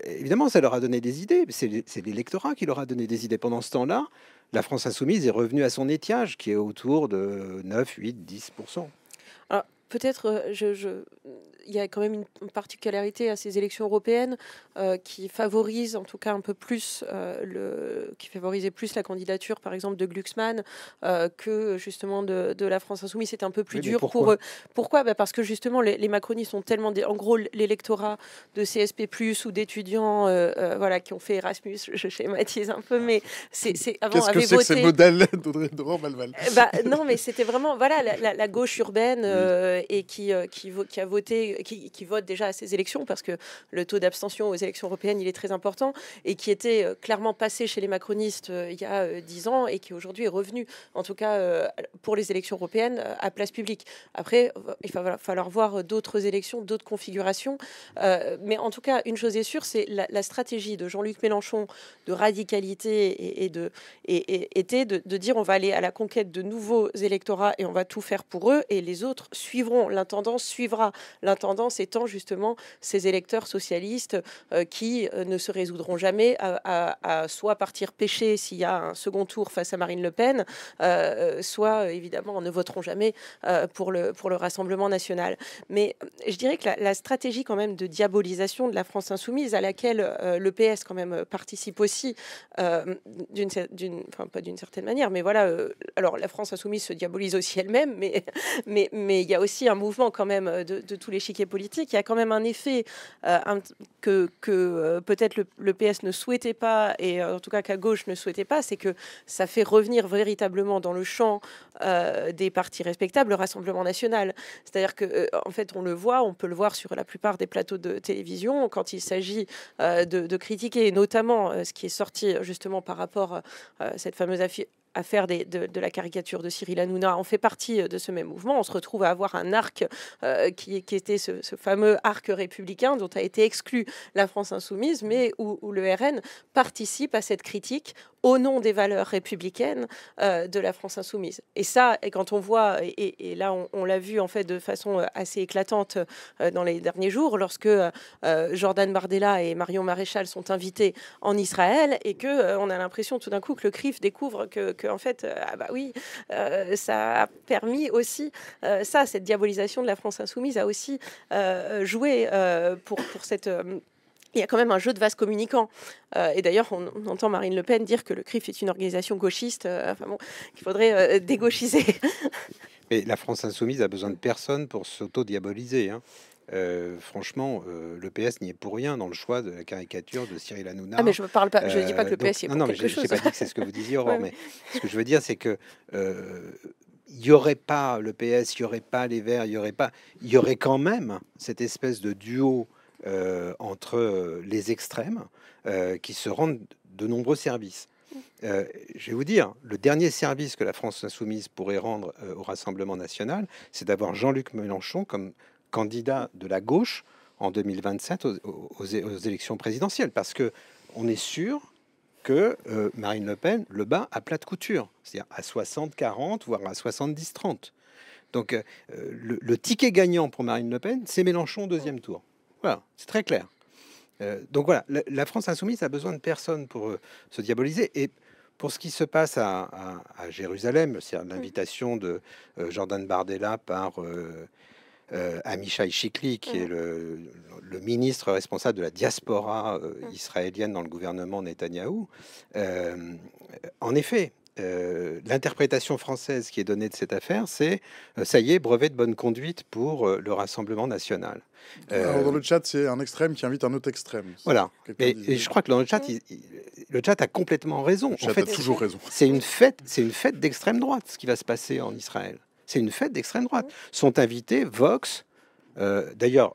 évidemment, ça leur a donné des idées. C'est l'électorat qui leur a donné des idées. Pendant ce temps-là, la France insoumise est revenue à son étiage, qui est autour de 9, 8, 10%. Alors, peut-être, il y a quand même une particularité à ces élections européennes qui favorise en tout cas un peu plus qui favorisait plus la candidature par exemple de Glucksmann que justement de la France Insoumise. C'était un peu plus dur pour eux. Pourquoi Parce que justement les macronistes ont tellement en gros l'électorat de CSP+ ou d'étudiants voilà, qui ont fait Erasmus, je schématise un peu, mais c'est avant Qu'est-ce que avait c'est que voté... ces modèles d'Audrey Malval? Non, mais c'était vraiment voilà la gauche urbaine et qui a voté, qui vote déjà à ces élections parce que le taux d'abstention aux élections européennes il est très important et qui était clairement passé chez les macronistes il y a 10 ans et qui aujourd'hui est revenu en tout cas pour les élections européennes à place publique. Après, il va falloir voir d'autres élections, d'autres configurations, mais en tout cas une chose est sûre, c'est la stratégie de Jean-Luc Mélenchon de radicalité était de dire on va aller à la conquête de nouveaux électorats et on va tout faire pour eux et les autres suivront. L'intendance suivra. L'intendance étant justement ces électeurs socialistes qui ne se résoudront jamais à soit partir pêcher s'il y a un second tour face à Marine Le Pen, soit évidemment ne voteront jamais pour le Rassemblement national. Mais je dirais que la stratégie quand même de diabolisation de la France insoumise à laquelle le PS quand même participe aussi enfin pas d'une certaine manière, mais voilà, alors la France insoumise se diabolise aussi elle-même, mais il y a aussi un mouvement quand même de tout l'échiquier politique. Il y a quand même un effet que peut-être le PS ne souhaitait pas, et en tout cas qu'à gauche ne souhaitait pas, c'est que ça fait revenir véritablement dans le champ des partis respectables le Rassemblement national. C'est-à-dire que en fait on peut le voir sur la plupart des plateaux de télévision quand il s'agit de critiquer, et notamment ce qui est sorti justement par rapport à cette fameuse affaire de la caricature de Cyril Hanouna. On fait partie de ce même mouvement. On se retrouve à avoir un arc qui était ce fameux arc républicain dont a été exclu la France insoumise, mais où le RN participe à cette critique au nom des valeurs républicaines de la France insoumise. Et ça, et quand on voit, et là on l'a vu en fait de façon assez éclatante dans les derniers jours, lorsque Jordan Bardella et Marion Maréchal sont invités en Israël et que on a l'impression tout d'un coup que le CRIF découvre que en fait, ça a permis aussi, cette diabolisation de la France insoumise a aussi joué pour cette... il y a quand même un jeu de vase communicant. Et d'ailleurs, on entend Marine Le Pen dire que le CRIF est une organisation gauchiste, qu'il faudrait dégauchiser. Mais la France insoumise a besoin de personne pour s'auto-diaboliser. Hein. Franchement, le PS n'y est pour rien dans le choix de la caricature de Cyril Hanouna. Ah, mais je ne parle pas, je dis pas que le PS y est pour quelque chose. Je n'ai pas dit que c'est ce que vous disiez, Aurore, Ouais. mais ce que je veux dire, c'est que il n'y aurait pas le PS, il n'y aurait pas les Verts, il y aurait quand même cette espèce de duo entre les extrêmes qui se rendent de nombreux services. Je vais vous dire, le dernier service que la France insoumise pourrait rendre au Rassemblement national, c'est d'avoir Jean-Luc Mélenchon comme candidat de la gauche en 2027 aux élections présidentielles, parce que on est sûr que Marine Le Pen le bat à plat de couture, c'est-à-dire à 60-40, voire à 70-30. Donc le ticket gagnant pour Marine Le Pen, c'est Mélenchon au deuxième tour. Voilà, c'est très clair. Donc voilà, la France insoumise a besoin de personne pour se diaboliser. Et pour ce qui se passe à Jérusalem, c'est l'invitation de Jordan Bardella par Amichai Chikli, qui est le ministre responsable de la diaspora israélienne dans le gouvernement Netanyahou. En effet, l'interprétation française qui est donnée de cette affaire, c'est ça y est, brevet de bonne conduite pour le Rassemblement national. Alors, dans le chat, c'est un extrême qui invite un autre extrême. Voilà. Et je crois que dans le chat, le chat a complètement raison. Le chat en fait, a toujours raison. c'est une fête d'extrême droite, ce qui va se passer en Israël. C'est une fête d'extrême droite. Sont invités Vox, d'ailleurs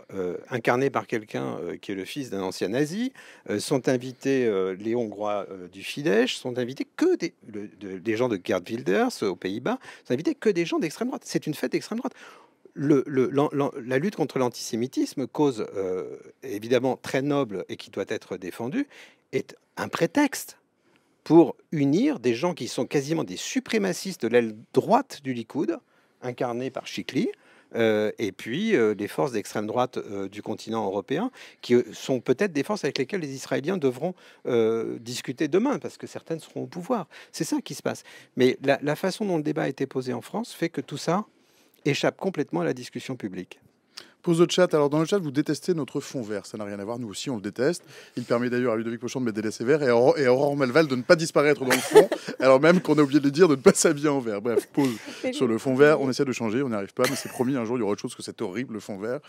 incarné par quelqu'un qui est le fils d'un ancien nazi, sont invités les Hongrois du Fidesz, sont invités que des gens de Geert Wilders aux Pays-Bas, sont invités que des gens d'extrême droite. C'est une fête d'extrême droite. La lutte contre l'antisémitisme, cause évidemment très noble et qui doit être défendue, est un prétexte pour unir des gens qui sont quasiment des suprémacistes de l'aile droite du Likoud, incarnés par Chikli, et puis les forces d'extrême droite du continent européen, qui sont peut-être des forces avec lesquelles les Israéliens devront discuter demain, parce que certaines seront au pouvoir. C'est ça qui se passe. Mais la façon dont le débat a été posé en France fait que tout ça échappe complètement à la discussion publique. Pause au chat. Alors, dans le chat, vous détestez notre fond vert. Ça n'a rien à voir. Nous aussi, on le déteste. Il permet d'ailleurs à Ludovic Pochon de mettre des lacets verts et à Aurore Malval de ne pas disparaître dans le fond, alors même qu'on a oublié de le dire, de ne pas s'habiller en vert. Bref, pause sur le fond vert. On essaie de changer, on n'y arrive pas, mais c'est promis, un jour, il y aura autre chose que cet horrible fond vert.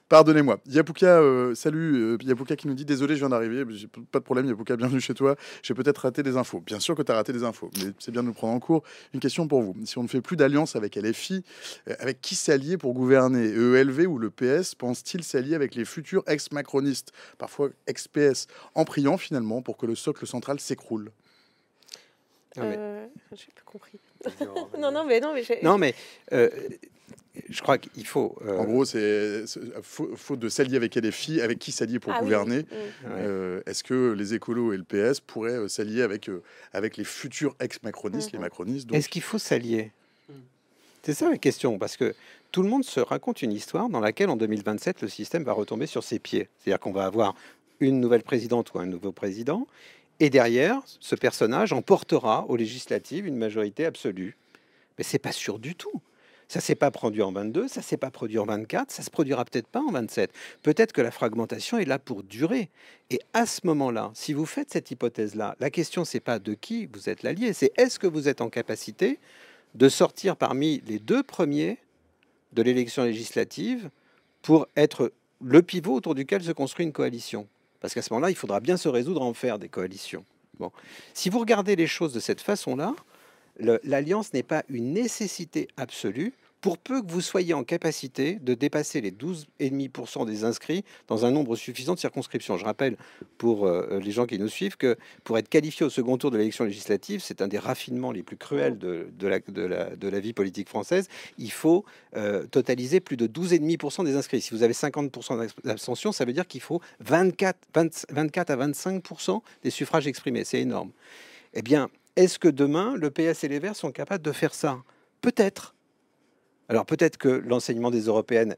Pardonnez-moi. Yapouka, salut. Yapouka qui nous dit désolé, je viens d'arriver. Pas de problème, Yapouka, bienvenue chez toi. J'ai peut-être raté des infos. Bien sûr que tu as raté des infos, mais c'est bien de nous prendre en cours. Une question pour vous. Si on ne fait plus d'alliance avec LFI, avec qui s'allier pour gouverner? EELV ou le PS pense-t-il s'allier avec les futurs ex-macronistes, parfois ex-PS, en priant finalement pour que le socle central s'écroule? Non, mais- J'ai pas compris. Non, Non, mais je crois qu'il faut. En gros, c'est faute de s'allier avec LFI, avec qui s'allier pour gouverner. Ouais. Est-ce que les écolos et le PS pourraient s'allier avec les futurs ex-macronistes, les macronistes donc... Est-ce qu'il faut s'allier? C'est ça la question, parce que tout le monde se raconte une histoire dans laquelle en 2027 le système va retomber sur ses pieds. C'est-à-dire qu'on va avoir une nouvelle présidente ou un nouveau président, et derrière, ce personnage emportera aux législatives une majorité absolue. Mais c'est pas sûr du tout. Ça s'est pas produit en 22, ça s'est pas produit en 24, ça se produira peut-être pas en 27. Peut-être que la fragmentation est là pour durer. Et à ce moment-là, si vous faites cette hypothèse-là, la question c'est pas de qui vous êtes l'allié, c'est est-ce que vous êtes en capacité de sortir parmi les deux premiers de l'élection législative pour être le pivot autour duquel se construit une coalition. Parce qu'à ce moment-là, il faudra bien se résoudre à en faire des coalitions. Bon. Si vous regardez les choses de cette façon-là, l'alliance n'est pas une nécessité absolue, pour peu que vous soyez en capacité de dépasser les 12,5% des inscrits dans un nombre suffisant de circonscriptions. Je rappelle pour les gens qui nous suivent que pour être qualifié au second tour de l'élection législative, c'est un des raffinements les plus cruels de la vie politique française. Il faut totaliser plus de 12,5% des inscrits. Si vous avez 50% d'abstention, ça veut dire qu'il faut 24 à 25% des suffrages exprimés. C'est énorme. Eh bien, est-ce que demain, le PS et les Verts sont capables de faire ça? Peut-être. Alors peut-être que l'enseignement des européennes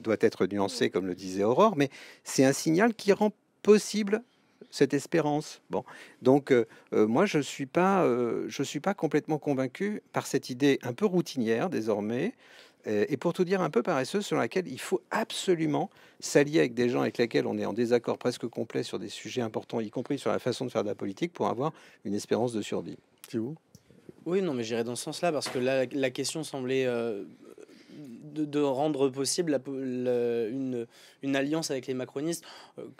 doit être nuancé, comme le disait Aurore, mais c'est un signal qui rend possible cette espérance. Bon, donc moi je suis pas complètement convaincu par cette idée un peu routinière désormais, et pour tout dire un peu paresseuse, sur laquelle il faut absolument s'allier avec des gens avec lesquels on est en désaccord presque complet sur des sujets importants, y compris sur la façon de faire de la politique, pour avoir une espérance de survie. C'est où? Oui, non, mais j'irais dans ce sens-là parce que là, la question semblait de rendre possible une alliance avec les macronistes.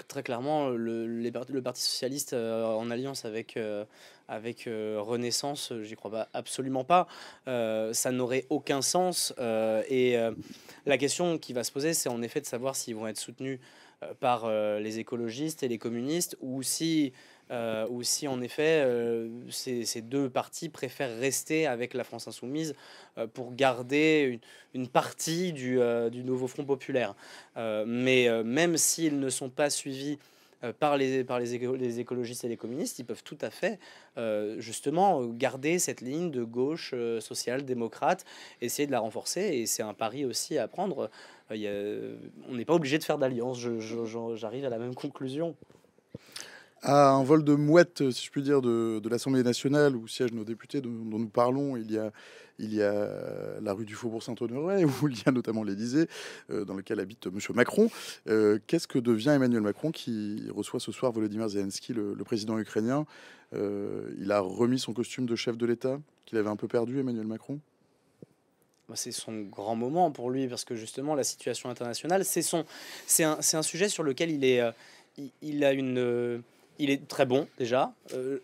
Très clairement, le Parti socialiste en alliance avec Renaissance, j'y crois pas, absolument pas. Ça n'aurait aucun sens. La question qui va se poser, c'est en effet de savoir s'ils vont être soutenus par les écologistes et les communistes ou si en effet ces deux partis préfèrent rester avec la France insoumise pour garder une partie du nouveau Front populaire. Mais même s'ils ne sont pas suivis par les écologistes et les communistes, ils peuvent tout à fait justement garder cette ligne de gauche social-démocrate, essayer de la renforcer, et c'est un pari aussi à prendre. On n'est pas obligé de faire d'alliance, j'arrive à la même conclusion. À un vol de mouette, si je puis dire, de l'Assemblée nationale, où siègent nos députés dont nous parlons, il y a la rue du Faubourg-Saint-Honoré, où il y a notamment l'Élysée, dans lequel habite M. Macron. Qu'est-ce que devient Emmanuel Macron, qui reçoit ce soir Volodymyr Zelensky, le président ukrainien? Il a remis son costume de chef de l'État, qu'il avait un peu perdu, Emmanuel Macron? C'est son grand moment pour lui, parce que justement, la situation internationale, c'est un sujet sur lequel il est très bon déjà.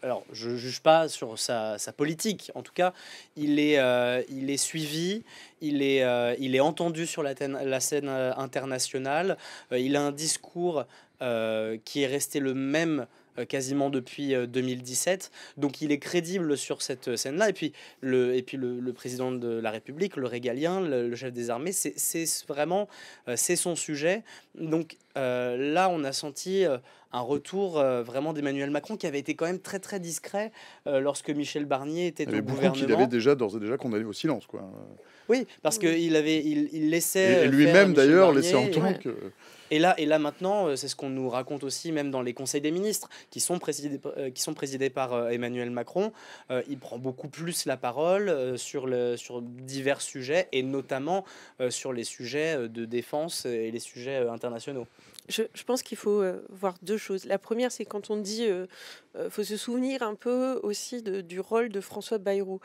Alors, je juge pas sur sa politique. En tout cas, il est suivi, il est entendu sur la scène internationale. Il a un discours qui est resté le même quasiment depuis 2017. Donc, il est crédible sur cette scène-là. Et puis, le président de la République, le régalien, le chef des armées, c'est vraiment c'est son sujet. Donc, là, on a senti un retour vraiment d'Emmanuel Macron qui avait été quand même très très discret lorsque Michel Barnier était Il y au avait beaucoup qu'il avait gouvernement. déjà d'ores et déjà condamné au silence, quoi. Oui, parce Oui. il laissait Et faire lui-même Michel d'ailleurs laissait Barnier. entendre Ouais. que Et là maintenant, c'est ce qu'on nous raconte aussi, même dans les conseils des ministres, qui sont présidés par Emmanuel Macron. Il prend beaucoup plus la parole sur divers sujets, et notamment sur les sujets de défense et les sujets internationaux. Je pense qu'il faut voir deux choses. La première, c'est quand on dit, faut se souvenir un peu aussi du rôle de François Bayrou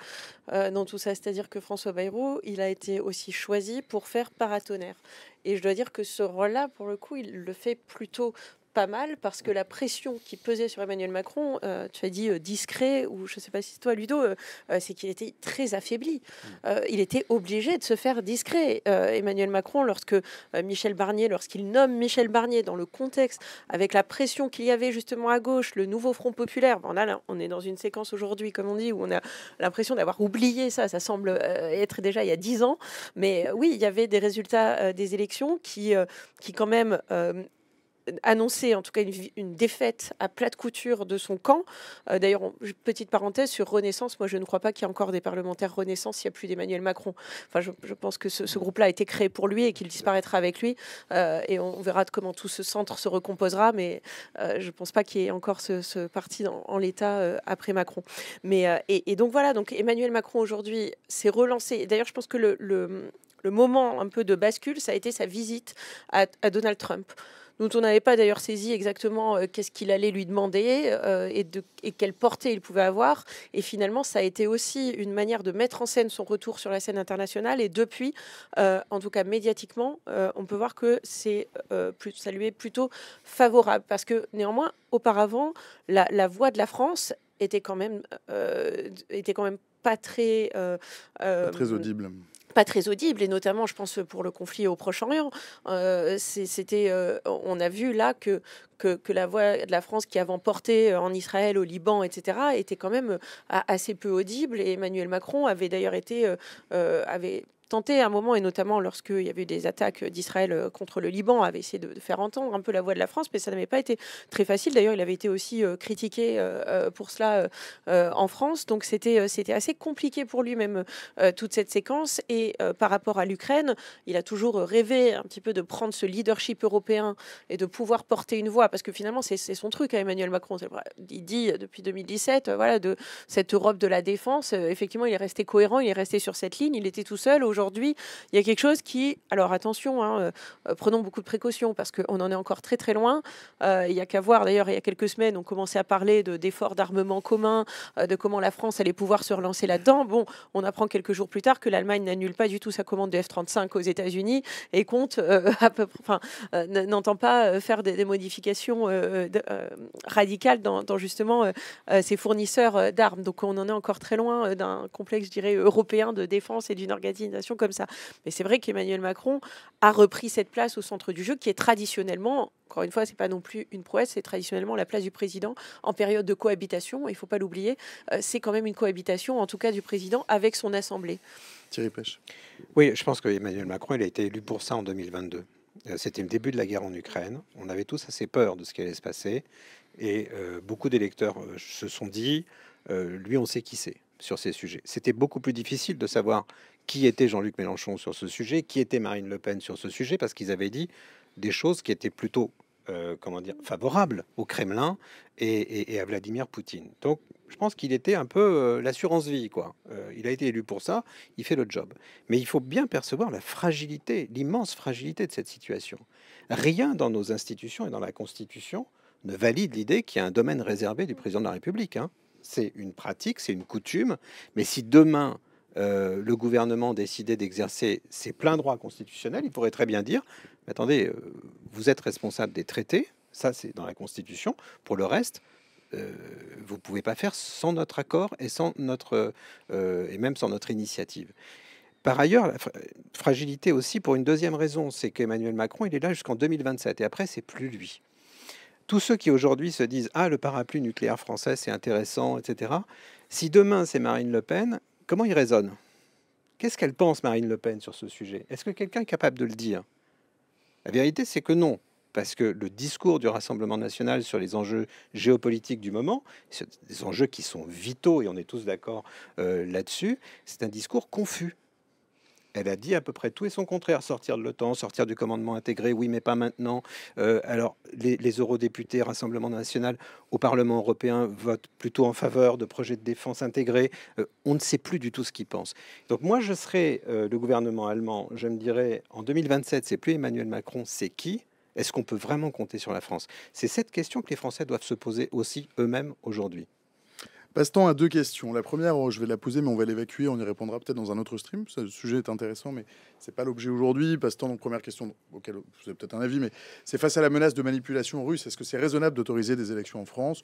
dans tout ça. C'est-à-dire que François Bayrou, il a été aussi choisi pour faire paratonnerre. Et je dois dire que ce rôle-là, pour le coup, il le fait plutôt pas mal parce que la pression qui pesait sur Emmanuel Macron, tu as dit discret, ou je ne sais pas si c'est toi Ludo, c'est qu'il était très affaibli. Il était obligé de se faire discret. Emmanuel Macron, lorsqu'il nomme Michel Barnier dans le contexte, avec la pression qu'il y avait justement à gauche, le nouveau Front Populaire, bon, là, on est dans une séquence aujourd'hui, comme on dit, où on a l'impression d'avoir oublié ça. Ça semble être déjà il y a 10 ans. Mais oui, il y avait des résultats des élections qui quand même annoncé en tout cas une défaite à plate couture de son camp. D'ailleurs, petite parenthèse sur Renaissance, moi je ne crois pas qu'il y ait encore des parlementaires Renaissance s'il n'y a plus d'Emmanuel Macron. Enfin, je pense que ce groupe-là a été créé pour lui et qu'il disparaîtra avec lui. Et on verra comment tout ce centre se recomposera, mais je ne pense pas qu'il y ait encore ce parti en l'état après Macron. Mais, et donc voilà, donc Emmanuel Macron aujourd'hui s'est relancé. D'ailleurs, je pense que le moment un peu de bascule, ça a été sa visite à Donald Trump, dont on n'avait pas d'ailleurs saisi exactement qu'est-ce qu'il allait lui demander et quelle portée il pouvait avoir. Et finalement, ça a été aussi une manière de mettre en scène son retour sur la scène internationale. Et depuis, en tout cas médiatiquement, on peut voir que ça lui est plutôt favorable. Parce que néanmoins, auparavant, la voix de la France était quand même pas très... pas très audible. Pas très audible, et notamment, je pense, pour le conflit au Proche-Orient. On a vu là que la voix de la France, qui avant portait en Israël, au Liban, etc., était quand même assez peu audible. Et Emmanuel Macron avait d'ailleurs avait tenté à un moment, et notamment lorsqu'il y avait eu des attaques d'Israël contre le Liban, avait essayé de faire entendre un peu la voix de la France, mais ça n'avait pas été très facile. D'ailleurs, il avait été aussi critiqué pour cela en France. Donc c'était assez compliqué pour lui, même toute cette séquence. Et par rapport à l'Ukraine, il a toujours rêvé un petit peu de prendre ce leadership européen et de pouvoir porter une voix, parce que finalement, c'est son truc à Emmanuel Macron. Il dit depuis 2017, voilà, de cette Europe de la défense. Effectivement, il est resté cohérent, il est resté sur cette ligne, il était tout seul. Aujourd'hui, il y a quelque chose qui... Alors attention, hein, prenons beaucoup de précautions, parce qu'on en est encore très très loin. Il n'y a qu'à voir, d'ailleurs, il y a quelques semaines, on commençait à parler d'efforts d'armement commun, de comment la France allait pouvoir se relancer là-dedans. Bon, on apprend quelques jours plus tard que l'Allemagne n'annule pas du tout sa commande de F-35 aux États-Unis et compte n'entend pas faire des modifications radicales dans justement ses fournisseurs d'armes. Donc on en est encore très loin d'un complexe, je dirais, européen de défense et d'une organisation comme ça. Mais c'est vrai qu'Emmanuel Macron a repris cette place au centre du jeu, qui est traditionnellement, encore une fois, c'est pas non plus une prouesse, c'est traditionnellement la place du président en période de cohabitation. Il faut pas l'oublier, c'est quand même une cohabitation, en tout cas du président avec son assemblée. Thierry Pêche. Oui, je pense qu'Emmanuel Macron, il a été élu pour ça en 2022. C'était le début de la guerre en Ukraine. On avait tous assez peur de ce qui allait se passer. Et beaucoup d'électeurs se sont dit, lui, on sait qui c'est sur ces sujets. C'était beaucoup plus difficile de savoir qui était Jean-Luc Mélenchon sur ce sujet, qui était Marine Le Pen sur ce sujet, parce qu'ils avaient dit des choses qui étaient plutôt favorables au Kremlin et à Vladimir Poutine. Donc, je pense qu'il était un peu l'assurance vie, quoi. Il a été élu pour ça, il fait le job. Mais il faut bien percevoir la fragilité, l'immense fragilité de cette situation. Rien dans nos institutions et dans la Constitution ne valide l'idée qu'il y a un domaine réservé du président de la République, hein. C'est une pratique, c'est une coutume. Mais si demain, le gouvernement décidait d'exercer ses pleins droits constitutionnels, il pourrait très bien dire, attendez, vous êtes responsable des traités, ça c'est dans la Constitution. Pour le reste, vous pouvez pas faire sans notre accord et sans notre et même sans notre initiative. Par ailleurs, la fragilité aussi pour une deuxième raison, c'est qu'Emmanuel Macron, il est là jusqu'en 2027 et après c'est plus lui. Tous ceux qui aujourd'hui se disent ah, le parapluie nucléaire français c'est intéressant, etc. Si demain c'est Marine Le Pen, comment il raisonne? Qu'est-ce qu'elle pense, Marine Le Pen, sur ce sujet? Est-ce que quelqu'un est capable de le dire? La vérité, c'est que non. parce que le discours du Rassemblement national sur les enjeux géopolitiques du moment, c'est des enjeux qui sont vitaux, et on est tous d'accord là-dessus, c'est un discours confus. Elle a dit à peu près tout et son contraire: sortir de l'OTAN, sortir du commandement intégré, oui, mais pas maintenant. Alors, les eurodéputés Rassemblement national au Parlement européen votent plutôt en faveur de projets de défense intégrés. On ne sait plus du tout ce qu'ils pensent. Donc moi, je serais le gouvernement allemand, je me dirais, en 2027, c'est plus Emmanuel Macron, c'est qui? Est-ce qu'on peut vraiment compter sur la France? C'est cette question que les Français doivent se poser aussi eux-mêmes aujourd'hui. Passe-temps à deux questions. La première, je vais la poser, mais on va l'évacuer. On y répondra peut-être dans un autre stream. Le sujet est intéressant, mais c'est pas l'objet aujourd'hui. Passe-temps, donc première question auquel vous avez peut-être un avis, mais c'est face à la menace de manipulation russe. Est-ce que c'est raisonnable d'autoriser des élections en France?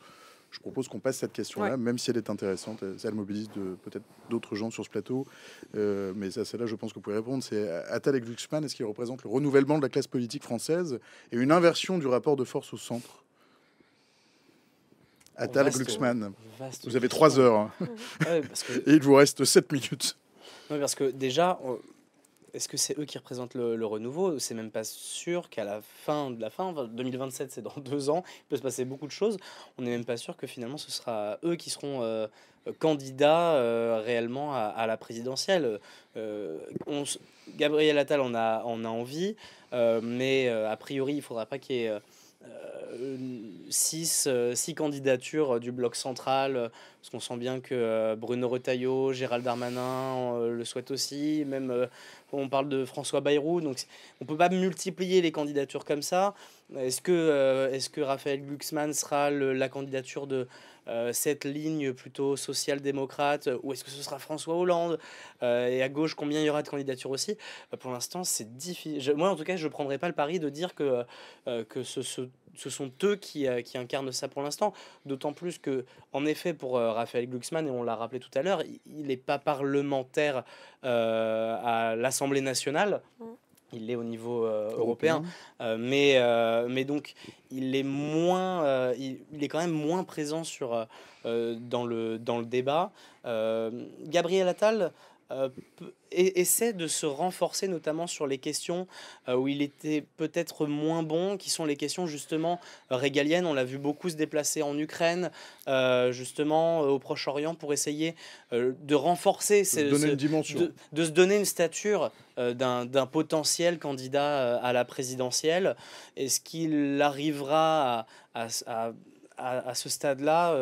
Je propose qu'on passe cette question-là, même si elle est intéressante. Elle mobilise peut-être d'autres gens sur ce plateau. Mais ça, celle-là, je pense que vous pouvez répondre. C'est Attal et Glucksmann. Est-ce qu'ils représentent le renouvellement de la classe politique française et une inversion du rapport de force au centre? Attal, Glucksmann. Vous avez 3 heures. Hein. Ouais, parce que... Et il vous reste 7 minutes. Non, parce que déjà, est-ce que c'est eux qui représentent le renouveau? C'est même pas sûr qu'à la fin de la fin, enfin, 2027, c'est dans 2 ans, il peut se passer beaucoup de choses. On n'est même pas sûr que finalement ce sera eux qui seront candidats réellement à la présidentielle. Gabriel Attal en a envie, mais a priori, il faudra pas qu'il y ait 6 candidatures du bloc central, parce qu'on sent bien que Bruno Retailleau, Gérald Darmanin le souhaitent aussi, même on parle de François Bayrou, donc on peut pas multiplier les candidatures comme ça. Est-ce que Raphaël Glucksmann sera la candidature de cette ligne plutôt social-démocrate, ou est-ce que ce sera François Hollande? Et à gauche, combien il y aura de candidatures aussi? Pour l'instant, c'est difficile. Moi, en tout cas, je ne prendrai pas le pari de dire que ce sont eux qui incarnent ça pour l'instant. D'autant plus que, en effet, pour Raphaël Glucksmann, et on l'a rappelé tout à l'heure, il n'est pas parlementaire à l'Assemblée nationale. Il l'est au niveau européen, mais donc il est moins, il est quand même moins présent dans le débat. Gabriel Attal essaie de se renforcer, notamment sur les questions où il était peut-être moins bon, qui sont les questions justement régaliennes. On l'a vu beaucoup se déplacer en Ukraine, justement au Proche-Orient, pour essayer de renforcer, une dimension, de se donner une stature d'un potentiel candidat à la présidentielle. Est-ce qu'il arrivera à ce stade-là?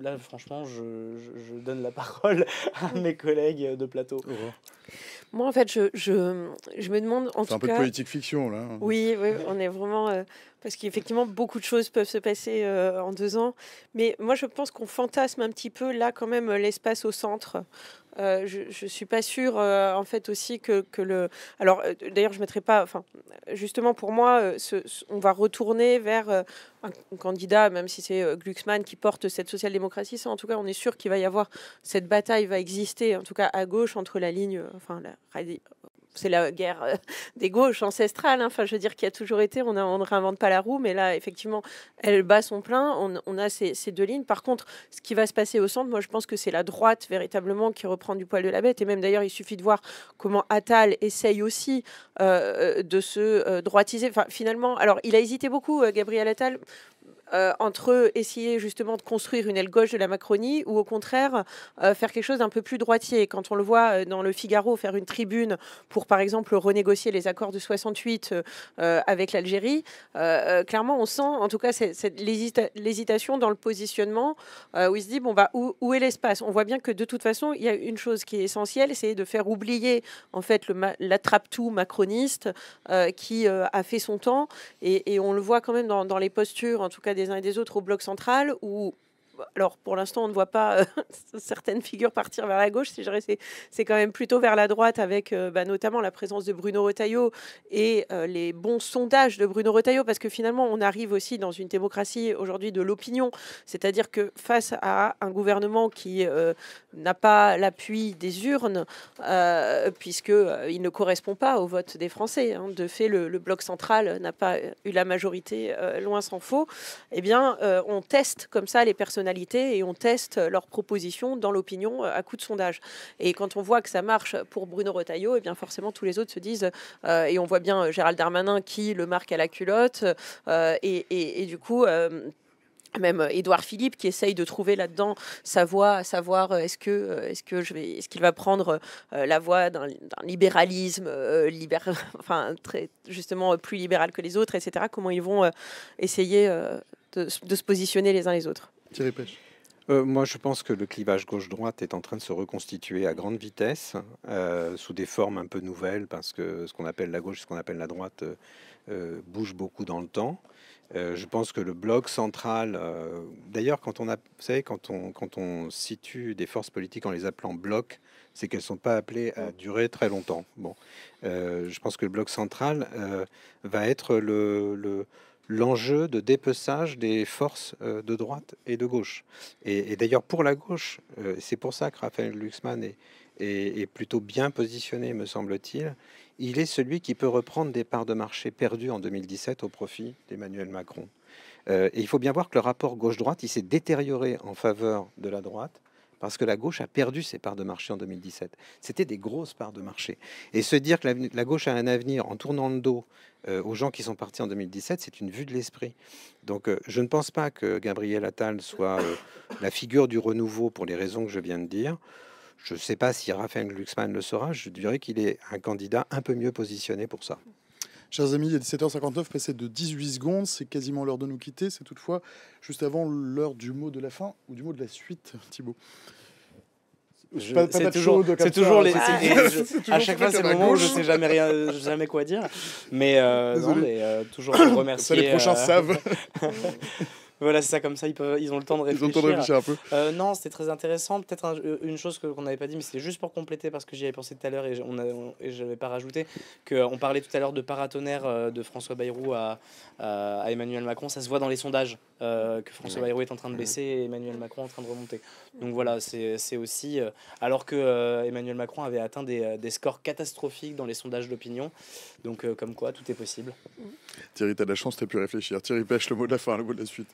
Là, franchement, je donne la parole à mes collègues de plateau. Moi, en fait, je me demande, en tout cas... C'est un peu de politique fiction, là. Oui, on est vraiment... parce qu'effectivement, beaucoup de choses peuvent se passer en 2 ans. Mais moi, je pense qu'on fantasme un petit peu, là, quand même, l'espace au centre. Je suis pas sûre, en fait, aussi que le... Alors, d'ailleurs, je mettrai pas... Enfin, justement, pour moi, on va retourner vers un candidat, même si c'est Glucksmann qui porte cette social-démocratie. Ça, en tout cas, on est sûr qu'il va y avoir... Cette bataille va exister, en tout cas, à gauche, entre la ligne... Enfin, c'est la guerre des gauches ancestrales. Enfin, je veux dire, qu'il y a toujours été, on ne réinvente pas la roue, mais là, effectivement, elle bat son plein. On a ces 2 lignes. Par contre, ce qui va se passer au centre, moi, je pense que c'est la droite, véritablement, qui reprend du poil de la bête. Et même, d'ailleurs, il suffit de voir comment Attal essaye aussi de se droitiser. Enfin, finalement, alors, il a hésité beaucoup, Gabriel Attal, entre essayer justement de construire une aile gauche de la Macronie ou au contraire faire quelque chose d'un peu plus droitier. Quand on le voit dans le Figaro faire une tribune pour par exemple renégocier les accords de 68 avec l'Algérie, clairement on sent en tout cas l'hésitation dans le positionnement où il se dit bon bah où est l'espace? On voit bien que de toute façon il y a une chose qui est essentielle, c'est de faire oublier en fait l'attrape-tout macroniste qui a fait son temps et on le voit quand même dans les postures en tout cas des uns et des autres au bloc central où, alors pour l'instant on ne voit pas certaines figures partir vers la gauche, c'est quand même plutôt vers la droite avec notamment la présence de Bruno Retailleau et les bons sondages de Bruno Retailleau, parce que finalement on arrive aussi dans une démocratie aujourd'hui de l'opinion, c'est-à-dire que face à un gouvernement qui n'a pas l'appui des urnes puisqu'il ne correspond pas au vote des Français, hein. De fait le bloc central n'a pas eu la majorité, loin s'en faut, eh bien on teste comme ça les personnalités personnalités et on teste leurs propositions dans l'opinion à coup de sondage. Et quand on voit que ça marche pour Bruno Retailleau, et bien forcément tous les autres se disent, et on voit bien Gérald Darmanin qui le marque à la culotte, et du coup... même Édouard Philippe qui essaye de trouver là-dedans sa voie, à savoir est-ce qu'il va prendre la voie d'un libéralisme enfin très justement plus libéral que les autres, etc. Comment ils vont essayer de se positionner les uns les autres. Thierry Pêche. Moi, je pense que le clivage gauche-droite est en train de se reconstituer à grande vitesse, sous des formes un peu nouvelles, parce que ce qu'on appelle la gauche et ce qu'on appelle la droite bouge beaucoup dans le temps. Je pense que le bloc central, d'ailleurs, vous savez, quand on situe des forces politiques en les appelant blocs, c'est qu'elles ne sont pas appelées à durer très longtemps. Bon, je pense que le bloc central va être l'enjeu de dépeçage des forces de droite et de gauche. Et d'ailleurs, pour la gauche, c'est pour ça que Raphaël Glucksmann est plutôt bien positionné, me semble-t-il. Il est celui qui peut reprendre des parts de marché perdues en 2017 au profit d'Emmanuel Macron. Et il faut bien voir que le rapport gauche-droite, il s'est détérioré en faveur de la droite, parce que la gauche a perdu ses parts de marché en 2017. C'était des grosses parts de marché. Et se dire que la gauche a un avenir en tournant le dos aux gens qui sont partis en 2017, c'est une vue de l'esprit. Donc je ne pense pas que Gabriel Attal soit la figure du renouveau pour les raisons que je viens de dire. Je ne sais pas si Raphaël Glucksmann le sera. Je dirais qu'il est un candidat un peu mieux positionné pour ça. Chers amis, il est 17h59, passé de 18 secondes. C'est quasiment l'heure de nous quitter. C'est toutefois juste avant l'heure du mot de la fin ou du mot de la suite, Thibaut. C'est toujours les. À chaque fois, c'est le moment où je sais jamais quoi dire. Mais toujours pour remercier. Ça, les prochains savent. Voilà, c'est ça, comme ça, ils ont le temps de réfléchir. Ils ont le temps de réfléchir un peu. Non, c'était très intéressant. Peut-être une chose qu'on n'avait pas dit, mais c'était juste pour compléter, parce que j'y avais pensé tout à l'heure et je n'avais pas rajouté, qu'on parlait tout à l'heure de paratonnerre de François Bayrou à Emmanuel Macron. Ça se voit dans les sondages, que François Bayrou est en train de baisser et Emmanuel Macron en train de remonter. Donc voilà, c'est aussi... alors que Emmanuel Macron avait atteint des scores catastrophiques dans les sondages d'opinion. Donc comme quoi, tout est possible. Thierry, tu as de la chance, tu as pu réfléchir. Thierry Pêche, le mot de la fin, le mot de la suite.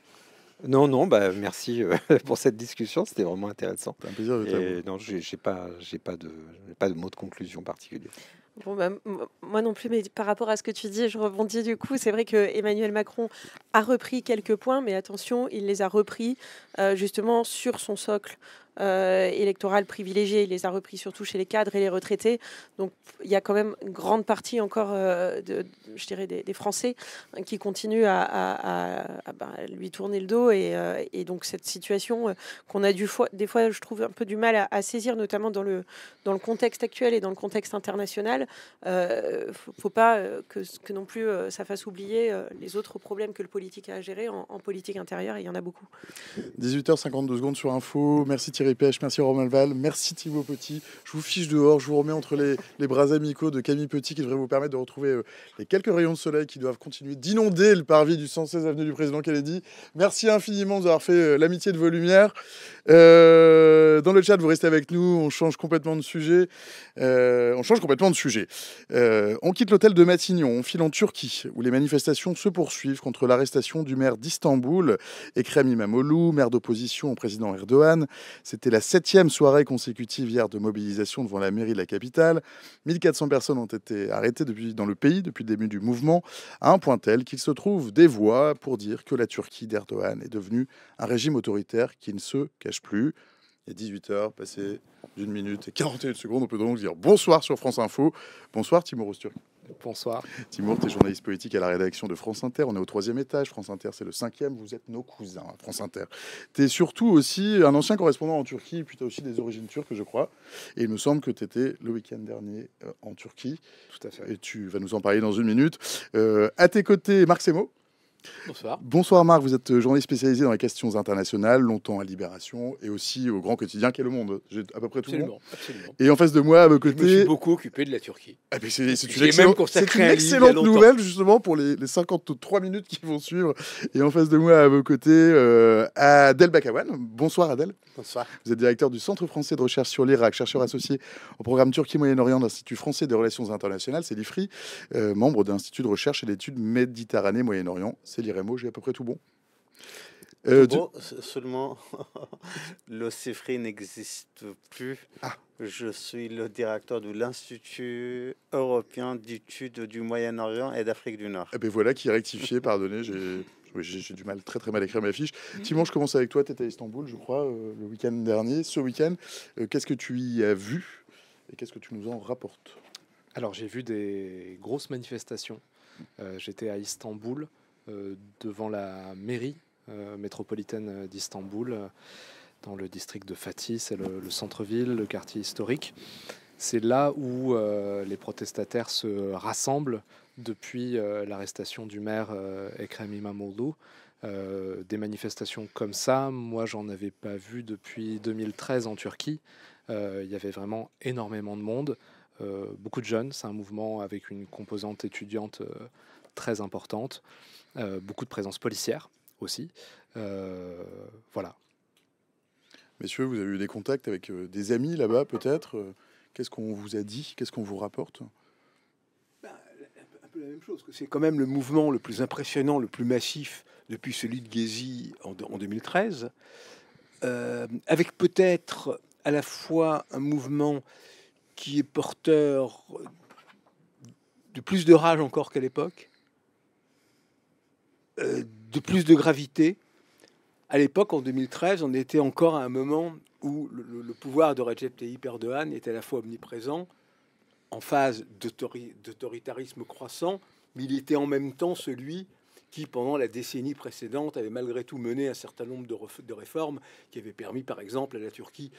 Non, merci pour cette discussion, c'était vraiment intéressant. C'est un plaisir de t'avoir. Non, j'ai pas de mot de conclusion particulier. Bon, moi non plus, mais par rapport à ce que tu dis, je rebondis du coup. C'est vrai que Emmanuel Macron a repris quelques points, mais attention, il les a repris justement sur son socle électoral privilégié. Il les a repris surtout chez les cadres et les retraités. Donc il y a quand même une grande partie encore, je dirais, des Français qui continuent à lui tourner le dos. Et donc cette situation qu'on a des fois, je trouve un peu du mal à saisir, notamment dans le contexte actuel et dans le contexte international. Faut pas que non plus ça fasse oublier les autres problèmes que le politique a à gérer en politique intérieure, et il y en a beaucoup. 18h52 secondes sur Info. Merci Thierry Pêche, merci Romain Val, merci Thibaut Petit. Je vous fiche dehors, je vous remets entre les bras amicaux de Camille Petit qui devrait vous permettre de retrouver les quelques rayons de soleil qui doivent continuer d'inonder le parvis du 116 avenue du Président Kennedy. Merci infiniment d'avoir fait l'amitié de vos lumières. Dans le chat, vous restez avec nous, on change complètement de sujet. On quitte l'hôtel de Matignon, on file en Turquie, où les manifestations se poursuivent contre l'arrestation du maire d'Istanbul, Ekrem İmamoğlu, maire d'opposition au président Erdogan. C'était la 7e soirée consécutive hier de mobilisation devant la mairie de la capitale. 1400 personnes ont été arrêtées dans le pays depuis le début du mouvement, à un point tel qu'il se trouve des voix pour dire que la Turquie d'Erdogan est devenue un régime autoritaire qui ne se cache plus. Il est 18h, passé 1 minute et 41 secondes. On peut donc dire bonsoir sur France Info. Bonsoir Timur Öztürk. Bonsoir. Timur, tu es journaliste politique à la rédaction de France Inter. On est au 3e étage. France Inter, c'est le 5e. Vous êtes nos cousins, France Inter. Tu es surtout aussi un ancien correspondant en Turquie, puis tu as aussi des origines turques, je crois. Et il me semble que tu étais le week-end dernier en Turquie. Tout à fait. Et tu vas nous en parler dans 1 minute. À tes côtés, Marc Semo. Bonsoir. Bonsoir Marc, vous êtes journaliste spécialisé dans les questions internationales, longtemps à Libération et aussi au grand quotidien qu'est Le Monde. J'ai à peu près tout le monde. Absolument. Et en face de moi, à vos côtés... Je me suis beaucoup occupé de la Turquie. Ah, c'est une excellente nouvelle justement pour les 53 minutes qui vont suivre. Et en face de moi, à vos côtés, Adel Bakawan. Bonsoir Adel. Bonsoir. Vous êtes directeur du Centre français de recherche sur l'Irak, chercheur associé au programme Turquie-Moyen-Orient de l'Institut français des relations internationales, c'est l'IFRI, membre de l'Institut de recherche et d'études Méditerranée-Moyen-Orient. C'est l'IREMO, j'ai à peu près tout bon. Bon, seulement le CIFRI n'existe plus. Ah. Je suis le directeur de l'Institut européen d'études du Moyen-Orient et d'Afrique du Nord. Eh ben voilà qui est rectifié, pardonnez, j'ai du mal, très très mal à écrire ma fiche. Timon, je commence avec toi, tu étais à Istanbul, je crois, le week-end dernier. Ce week-end, qu'est-ce que tu y as vu et qu'est-ce que tu nous en rapportes? Alors, j'ai vu des grosses manifestations. J'étais à Istanbul, devant la mairie métropolitaine d'Istanbul, dans le district de Fatih, c'est le centre-ville, le quartier historique. C'est là où les protestataires se rassemblent depuis l'arrestation du maire Ekrem İmamoğlu. Des manifestations comme ça, moi j'en avais pas vu depuis 2013 en Turquie. Il y avait vraiment énormément de monde, beaucoup de jeunes. C'est un mouvement avec une composante étudiante très importante, beaucoup de présence policière aussi. Voilà. Messieurs, vous avez eu des contacts avec des amis là-bas, peut-être qu'est-ce qu'on vous a dit? Qu'est-ce qu'on vous rapporte? Un peu la même chose, que c'est quand même le mouvement le plus impressionnant, le plus massif depuis celui de Gezi en 2013, avec peut-être à la fois un mouvement qui est porteur de plus de rage encore qu'à l'époque, de plus de gravité. À l'époque, en 2013, on était encore à un moment où le pouvoir de Recep Tayyip Erdogan était à la fois omniprésent, en phase d'autoritarisme croissant, mais il était en même temps celui qui, pendant la décennie précédente, avait malgré tout mené un certain nombre de réformes qui avaient permis, par exemple, à la Turquie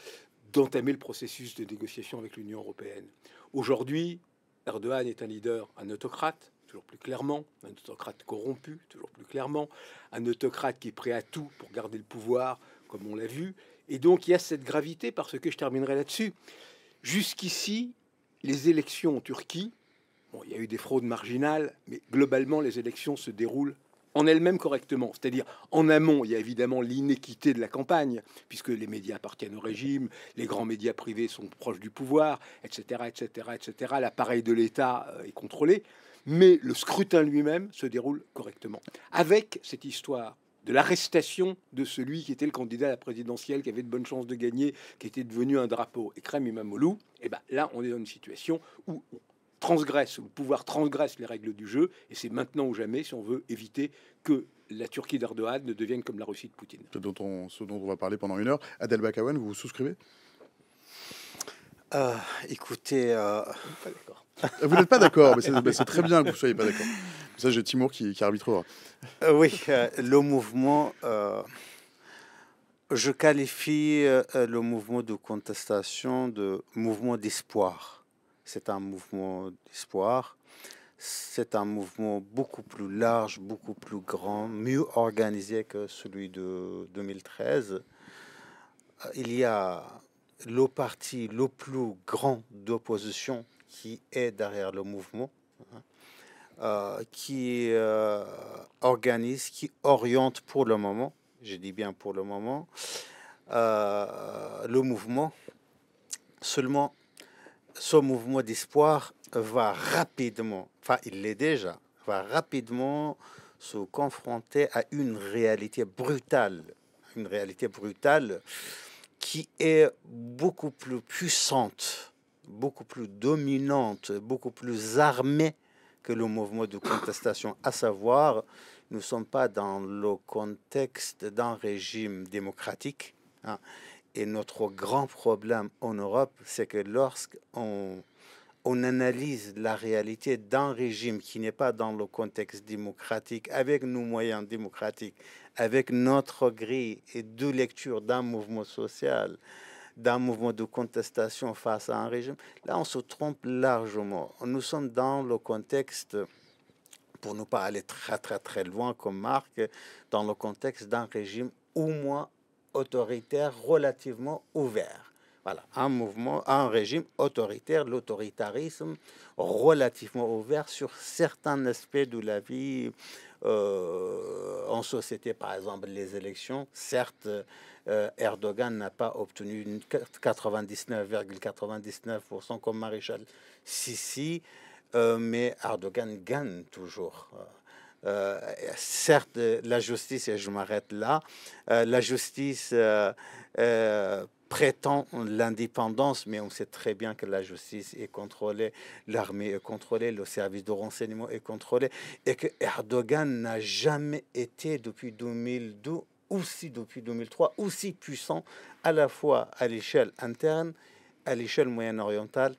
d'entamer le processus de négociation avec l'Union européenne. Aujourd'hui, Erdogan est un leader, un autocrate, toujours plus clairement, un autocrate corrompu, toujours plus clairement, un autocrate qui est prêt à tout pour garder le pouvoir, comme on l'a vu. Et donc, il y a cette gravité, parce que je terminerai là-dessus. Jusqu'ici, les élections en Turquie, bon, il y a eu des fraudes marginales, mais globalement, les élections se déroulent en elles-mêmes correctement. C'est-à-dire, en amont, il y a évidemment l'inéquité de la campagne, puisque les médias appartiennent au régime, les grands médias privés sont proches du pouvoir, etc., etc., etc. L'appareil de l'État est contrôlé, mais le scrutin lui-même se déroule correctement. Avec cette histoire de l'arrestation de celui qui était le candidat à la présidentielle, qui avait de bonnes chances de gagner, qui était devenu un drapeau, Ekrem İmamoğlu, et ben là, on est dans une situation où le pouvoir transgresse les règles du jeu, et c'est maintenant ou jamais si on veut éviter que la Turquie d'Erdogan ne devienne comme la Russie de Poutine. Ce dont on va parler pendant une heure. Adel Bakawan, vous vous souscrivez? Écoutez, Vous n'êtes pas d'accord, mais c'est très bien que vous ne soyez pas d'accord. Ça, j'ai Timur qui arbitrera. oui, le mouvement, je qualifie le mouvement de contestation de mouvement d'espoir. C'est un mouvement d'espoir. C'est un mouvement beaucoup plus large, beaucoup plus grand, mieux organisé que celui de 2013. Il y a le parti le plus grand d'opposition qui est derrière le mouvement, qui organise, qui oriente pour le moment, je dis bien pour le moment, le mouvement. Seulement, ce mouvement d'espoir va rapidement, enfin il l'est déjà, va rapidement se confronter à une réalité brutale qui est beaucoup plus puissante, beaucoup plus dominante, beaucoup plus armée que le mouvement de contestation, à savoir, nous ne sommes pas dans le contexte d'un régime démocratique, hein. Et notre grand problème en Europe, c'est que lorsqu'on analyse la réalité d'un régime qui n'est pas dans le contexte démocratique, avec nos moyens démocratiques, avec notre grille et de lecture d'un mouvement social, d'un mouvement de contestation face à un régime, là on se trompe largement. Nous sommes dans le contexte, pour ne pas aller très très très loin comme Marc, dans le contexte d'un régime au moins autoritaire relativement ouvert. Voilà, un régime autoritaire, l'autoritarisme relativement ouvert sur certains aspects de la vie en société, par exemple les élections. Certes, Erdogan n'a pas obtenu 99,99% comme maréchal Sisi, mais Erdogan gagne toujours. certes, la justice, et je m'arrête là, la justice prétend l'indépendance, mais on sait très bien que la justice est contrôlée, l'armée est contrôlée, le service de renseignement est contrôlé, et que Erdogan n'a jamais été depuis 2012, aussi depuis 2003, aussi puissant à la fois à l'échelle interne, à l'échelle moyen-orientale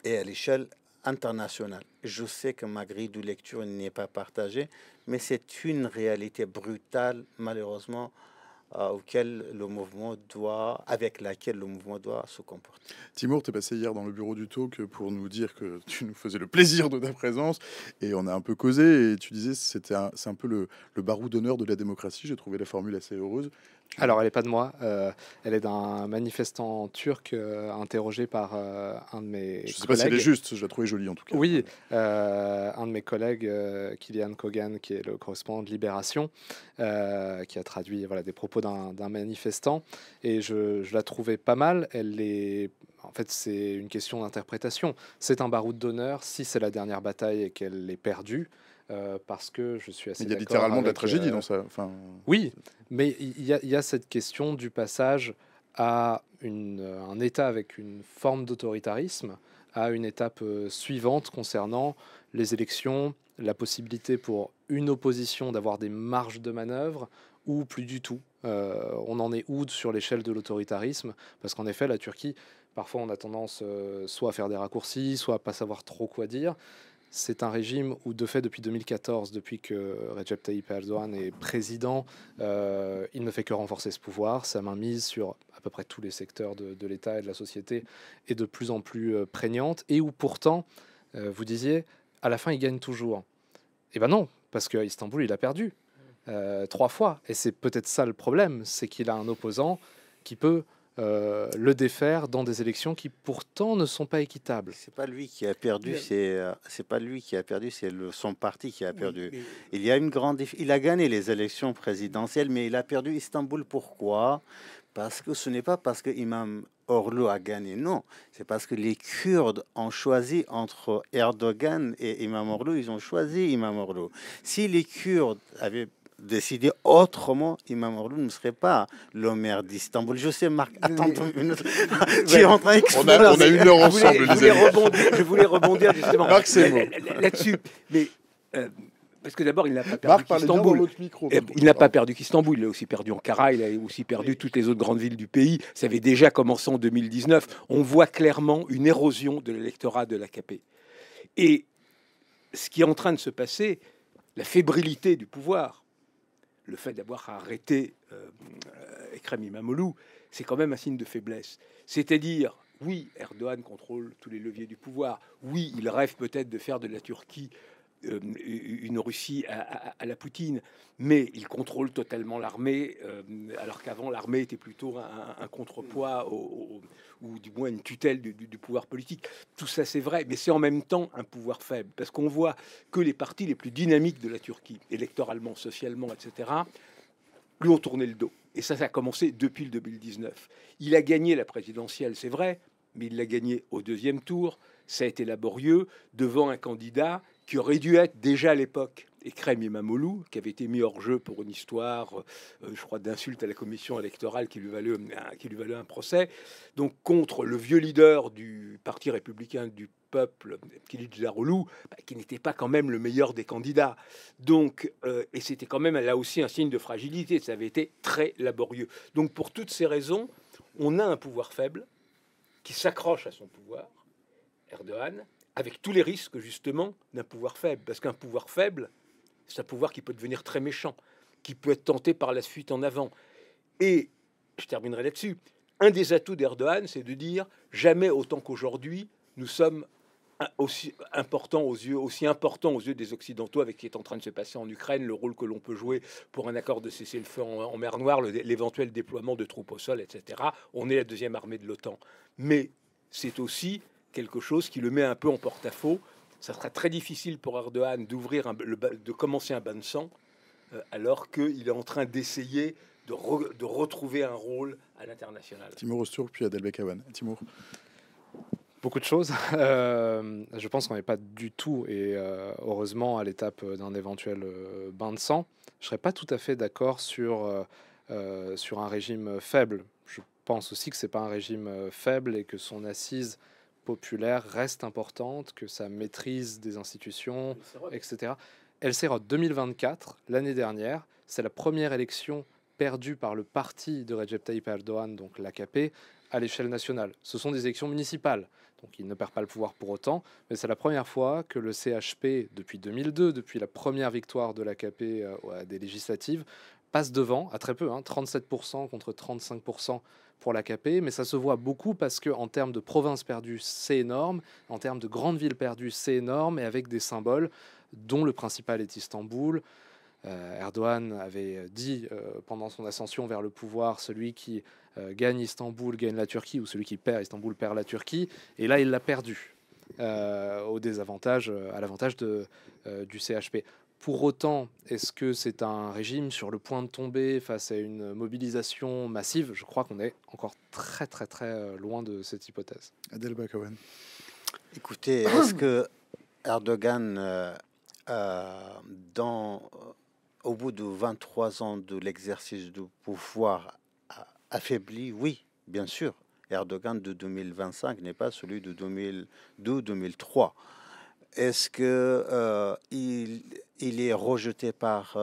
et à l'échelle internationale. Je sais que ma grille de lecture n'est pas partagée, mais c'est une réalité brutale, malheureusement, avec laquelle le mouvement doit se comporter. Timur, tu es passé hier dans le bureau du talk pour nous dire que tu nous faisais le plaisir de ta présence et on a un peu causé et tu disais c'est un peu le barreau d'honneur de la démocratie. J'ai trouvé la formule assez heureuse. Alors, elle n'est pas de moi, elle est d'un manifestant turc interrogé par un de mes collègues. Je ne sais pas si elle est juste, je la trouvais jolie en tout cas. Oui, un de mes collègues, Kylian Kogan, qui est le correspondant de Libération, qui a traduit des propos d'un manifestant, et je la trouvais pas mal. En fait, c'est une question d'interprétation. C'est un baroud d'honneur si c'est la dernière bataille et qu'elle est perdue. Parce que je suis assez Il y a d'accord littéralement de la avec, tragédie dans ça. Enfin, Oui, mais il y a cette question du passage à un État avec une forme d'autoritarisme, à une étape suivante concernant les élections, la possibilité pour une opposition d'avoir des marges de manœuvre ou plus du tout. On en est où sur l'échelle de l'autoritarisme? Parce qu'en effet, la Turquie, parfois on a tendance soit à faire des raccourcis, soit à pas savoir trop quoi dire. C'est un régime où, de fait, depuis 2014, depuis que Recep Tayyip Erdogan est président, il ne fait que renforcer ce pouvoir. Sa mainmise sur à peu près tous les secteurs de l'État et de la société est de plus en plus prégnante. Et où pourtant, vous disiez, à la fin, il gagne toujours. Eh ben non, parce qu'à Istanbul, il a perdu 3 fois. Et c'est peut-être ça le problème, c'est qu'il a un opposant qui peut le défaire dans des élections qui pourtant ne sont pas équitables. C'est pas lui qui a perdu, c'est pas lui qui a perdu, c'est son parti qui a perdu. Il y a une grande, il a gagné les élections présidentielles, mais il a perdu Istanbul. Pourquoi? Parce que ce n'est pas parce que Imam Orlu a gagné, non, c'est parce que les Kurdes ont choisi entre Erdogan et Imam Orlu, ils ont choisi Imam Orlu. Si les Kurdes avaient décidé autrement, Imam Orlu ne serait pas le maire d'Istanbul. Je sais, Marc, attends une minute. Tu es en train d'exploser. On a une heure ensemble, les amis. Je voulais rebondir justement Marc, c'est bon. là-dessus. Mais parce que d'abord, il n'a pas perdu Marc, parlez bien dans qu'Istanbul. l'autre micro. Il n'a pas perdu qu'Istanbul, il a aussi perdu Ankara, il a aussi perdu toutes les autres grandes villes du pays. Ça avait déjà commencé en 2019. On voit clairement une érosion de l'électorat de l'AKP. Et ce qui est en train de se passer, la fébrilité du pouvoir, le fait d'avoir arrêté Ekrem İmamoğlu, c'est quand même un signe de faiblesse. C'est-à-dire, oui, Erdogan contrôle tous les leviers du pouvoir. Oui, il rêve peut-être de faire de la Turquie une Russie à la Poutine, mais il contrôle totalement l'armée, alors qu'avant l'armée était plutôt un contrepoids ou du moins une tutelle du pouvoir politique. Tout ça c'est vrai, mais c'est en même temps un pouvoir faible, parce qu'on voit que les partis les plus dynamiques de la Turquie, électoralement, socialement, etc., lui ont tourné le dos. Et ça a commencé depuis le 2019. Il a gagné la présidentielle, c'est vrai, mais il l'a gagné au deuxième tour. Ça a été laborieux devant un candidat qui aurait dû être déjà à l'époque Ekrem İmamoğlu, qui avait été mis hors jeu pour une histoire, je crois, d'insulte à la commission électorale qui lui valait un procès. Donc contre le vieux leader du Parti républicain du peuple, Kılıçdaroğlu, qui n'était pas quand même le meilleur des candidats. Donc, et c'était quand même là aussi un signe de fragilité. Ça avait été très laborieux. Donc pour toutes ces raisons, on a un pouvoir faible qui s'accroche à son pouvoir, Erdogan, avec tous les risques, justement, d'un pouvoir faible. Parce qu'un pouvoir faible, c'est un pouvoir qui peut devenir très méchant, qui peut être tenté par la fuite en avant. Et, je terminerai là-dessus, un des atouts d'Erdogan, c'est de dire « jamais autant qu'aujourd'hui, nous sommes aussi importants aux yeux des Occidentaux avec ce qui est en train de se passer en Ukraine, le rôle que l'on peut jouer pour un accord de cessez-le-feu en mer Noire, l'éventuel déploiement de troupes au sol, etc. On est la deuxième armée de l'OTAN. Mais c'est aussi quelque chose qui le met un peu en porte-à-faux. Ça sera très difficile pour Erdogan de commencer un bain de sang, alors qu'il est en train d'essayer de retrouver un rôle à l'international. Timur Öztürk, puis Adelbek Awan. Timur. Beaucoup de choses. Je pense qu'on n'est pas du tout, et heureusement, à l'étape d'un éventuel bain de sang. Je ne serais pas tout à fait d'accord sur un régime faible. Je pense aussi que ce n'est pas un régime faible et que son assise populaire reste importante, que sa maîtrise des institutions, etc. El Serrot 2024, l'année dernière, c'est la première élection perdue par le parti de Recep Tayyip Erdogan, donc l'AKP, à l'échelle nationale. Ce sont des élections municipales, donc il ne perd pas le pouvoir pour autant, mais c'est la première fois que le CHP, depuis 2002, depuis la première victoire de l'AKP à des législatives, passe devant, à très peu, 37% contre 35% pour l'AKP, mais ça se voit beaucoup parce qu'en termes de provinces perdues, c'est énorme, en termes de grandes villes perdues, c'est énorme, et avec des symboles dont le principal est Istanbul. Erdogan avait dit pendant son ascension vers le pouvoir, celui qui gagne Istanbul gagne la Turquie, ou celui qui perd Istanbul perd la Turquie, et là il l'a perdu au désavantage, à l'avantage du CHP. Pour autant, est-ce que c'est un régime sur le point de tomber face à une mobilisation massive? Je crois qu'on est encore très très très loin de cette hypothèse. Adel Bakawan. Écoutez, est-ce que Erdogan, au bout de 23 ans de l'exercice du pouvoir, affaibli? Oui, bien sûr. Erdogan de 2025 n'est pas celui de 2002-2003. Est-ce que il est rejeté par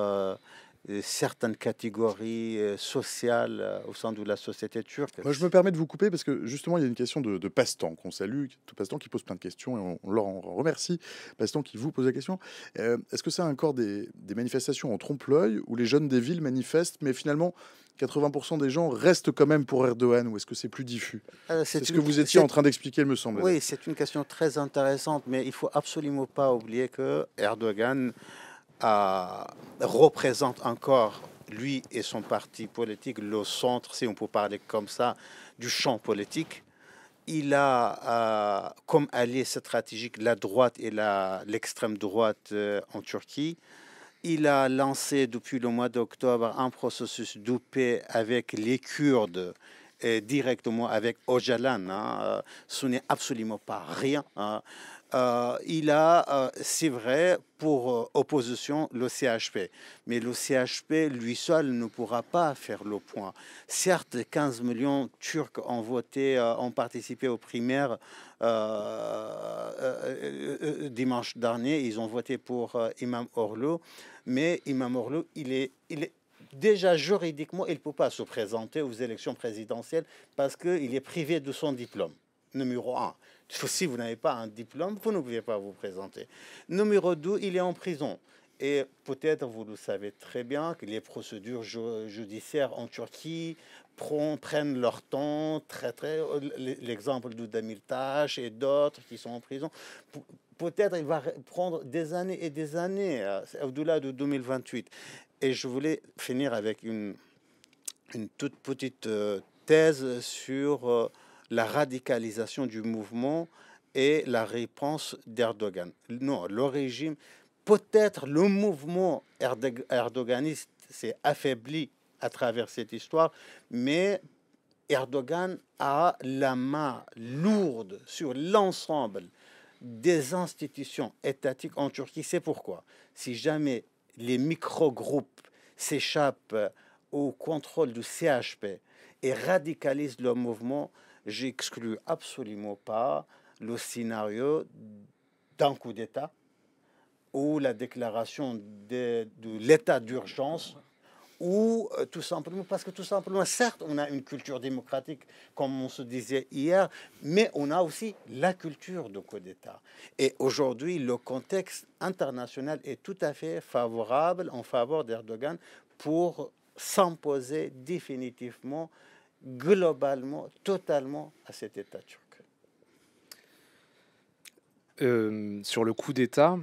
certaines catégories sociales au sein de la société turque? Moi, je me permets de vous couper parce que justement, il y a une question de Passe-Temps qu'on salue, tout Passe-Temps qui pose plein de questions et on leur en remercie. Passe-Temps qui vous pose la question. Est-ce que c'est encore des manifestations en trompe-l'œil où les jeunes des villes manifestent, mais finalement 80% des gens restent quand même pour Erdogan, ou est-ce que c'est plus diffus? C'est ce que vous étiez en train d'expliquer, me semble. Oui, c'est une question très intéressante, mais il faut absolument pas oublier que Erdogan représente encore, lui et son parti politique, le centre, si on peut parler comme ça, du champ politique. Il a comme allié stratégique la droite et l'extrême droite en Turquie. Il a lancé depuis le mois d'octobre un processus de paix avec les Kurdes, directement avec Öcalan. Ce n'est absolument pas rien. Il a, c'est vrai, pour opposition le CHP. Mais le CHP, lui seul, ne pourra pas faire le point. Certes, 15 millions de Turcs ont voté, ont participé aux primaires dimanche dernier. Ils ont voté pour Imam Orlu. Mais Imam Orlu, il est déjà juridiquement, il ne peut pas se présenter aux élections présidentielles parce qu'il est privé de son diplôme. Numéro 1. Si vous n'avez pas un diplôme, vous ne pouvez pas vous présenter. Numéro 2, il est en prison. Et peut-être, vous le savez très bien, que les procédures judiciaires en Turquie prennent leur temps. L'exemple de Demirtas et d'autres qui sont en prison. Peut-être il va prendre des années et des années, au-delà de 2028. Et je voulais finir avec une toute petite thèse sur la radicalisation du mouvement et la réponse d'Erdogan. Non, le régime, peut-être le mouvement erdoganiste s'est affaibli à travers cette histoire, mais Erdogan a la main lourde sur l'ensemble des institutions étatiques en Turquie. C'est pourquoi, si jamais les micro-groupes s'échappent au contrôle du CHP et radicalisent le mouvement, j'exclus absolument pas le scénario d'un coup d'État ou la déclaration de l'état d'urgence, ou tout simplement, parce que tout simplement, certes, on a une culture démocratique, comme on se disait hier, mais on a aussi la culture de coup d'État. Et aujourd'hui, le contexte international est tout à fait favorable en faveur d'Erdogan pour s'imposer définitivement, globalement, totalement à cet État turc. Sur le coup d'État,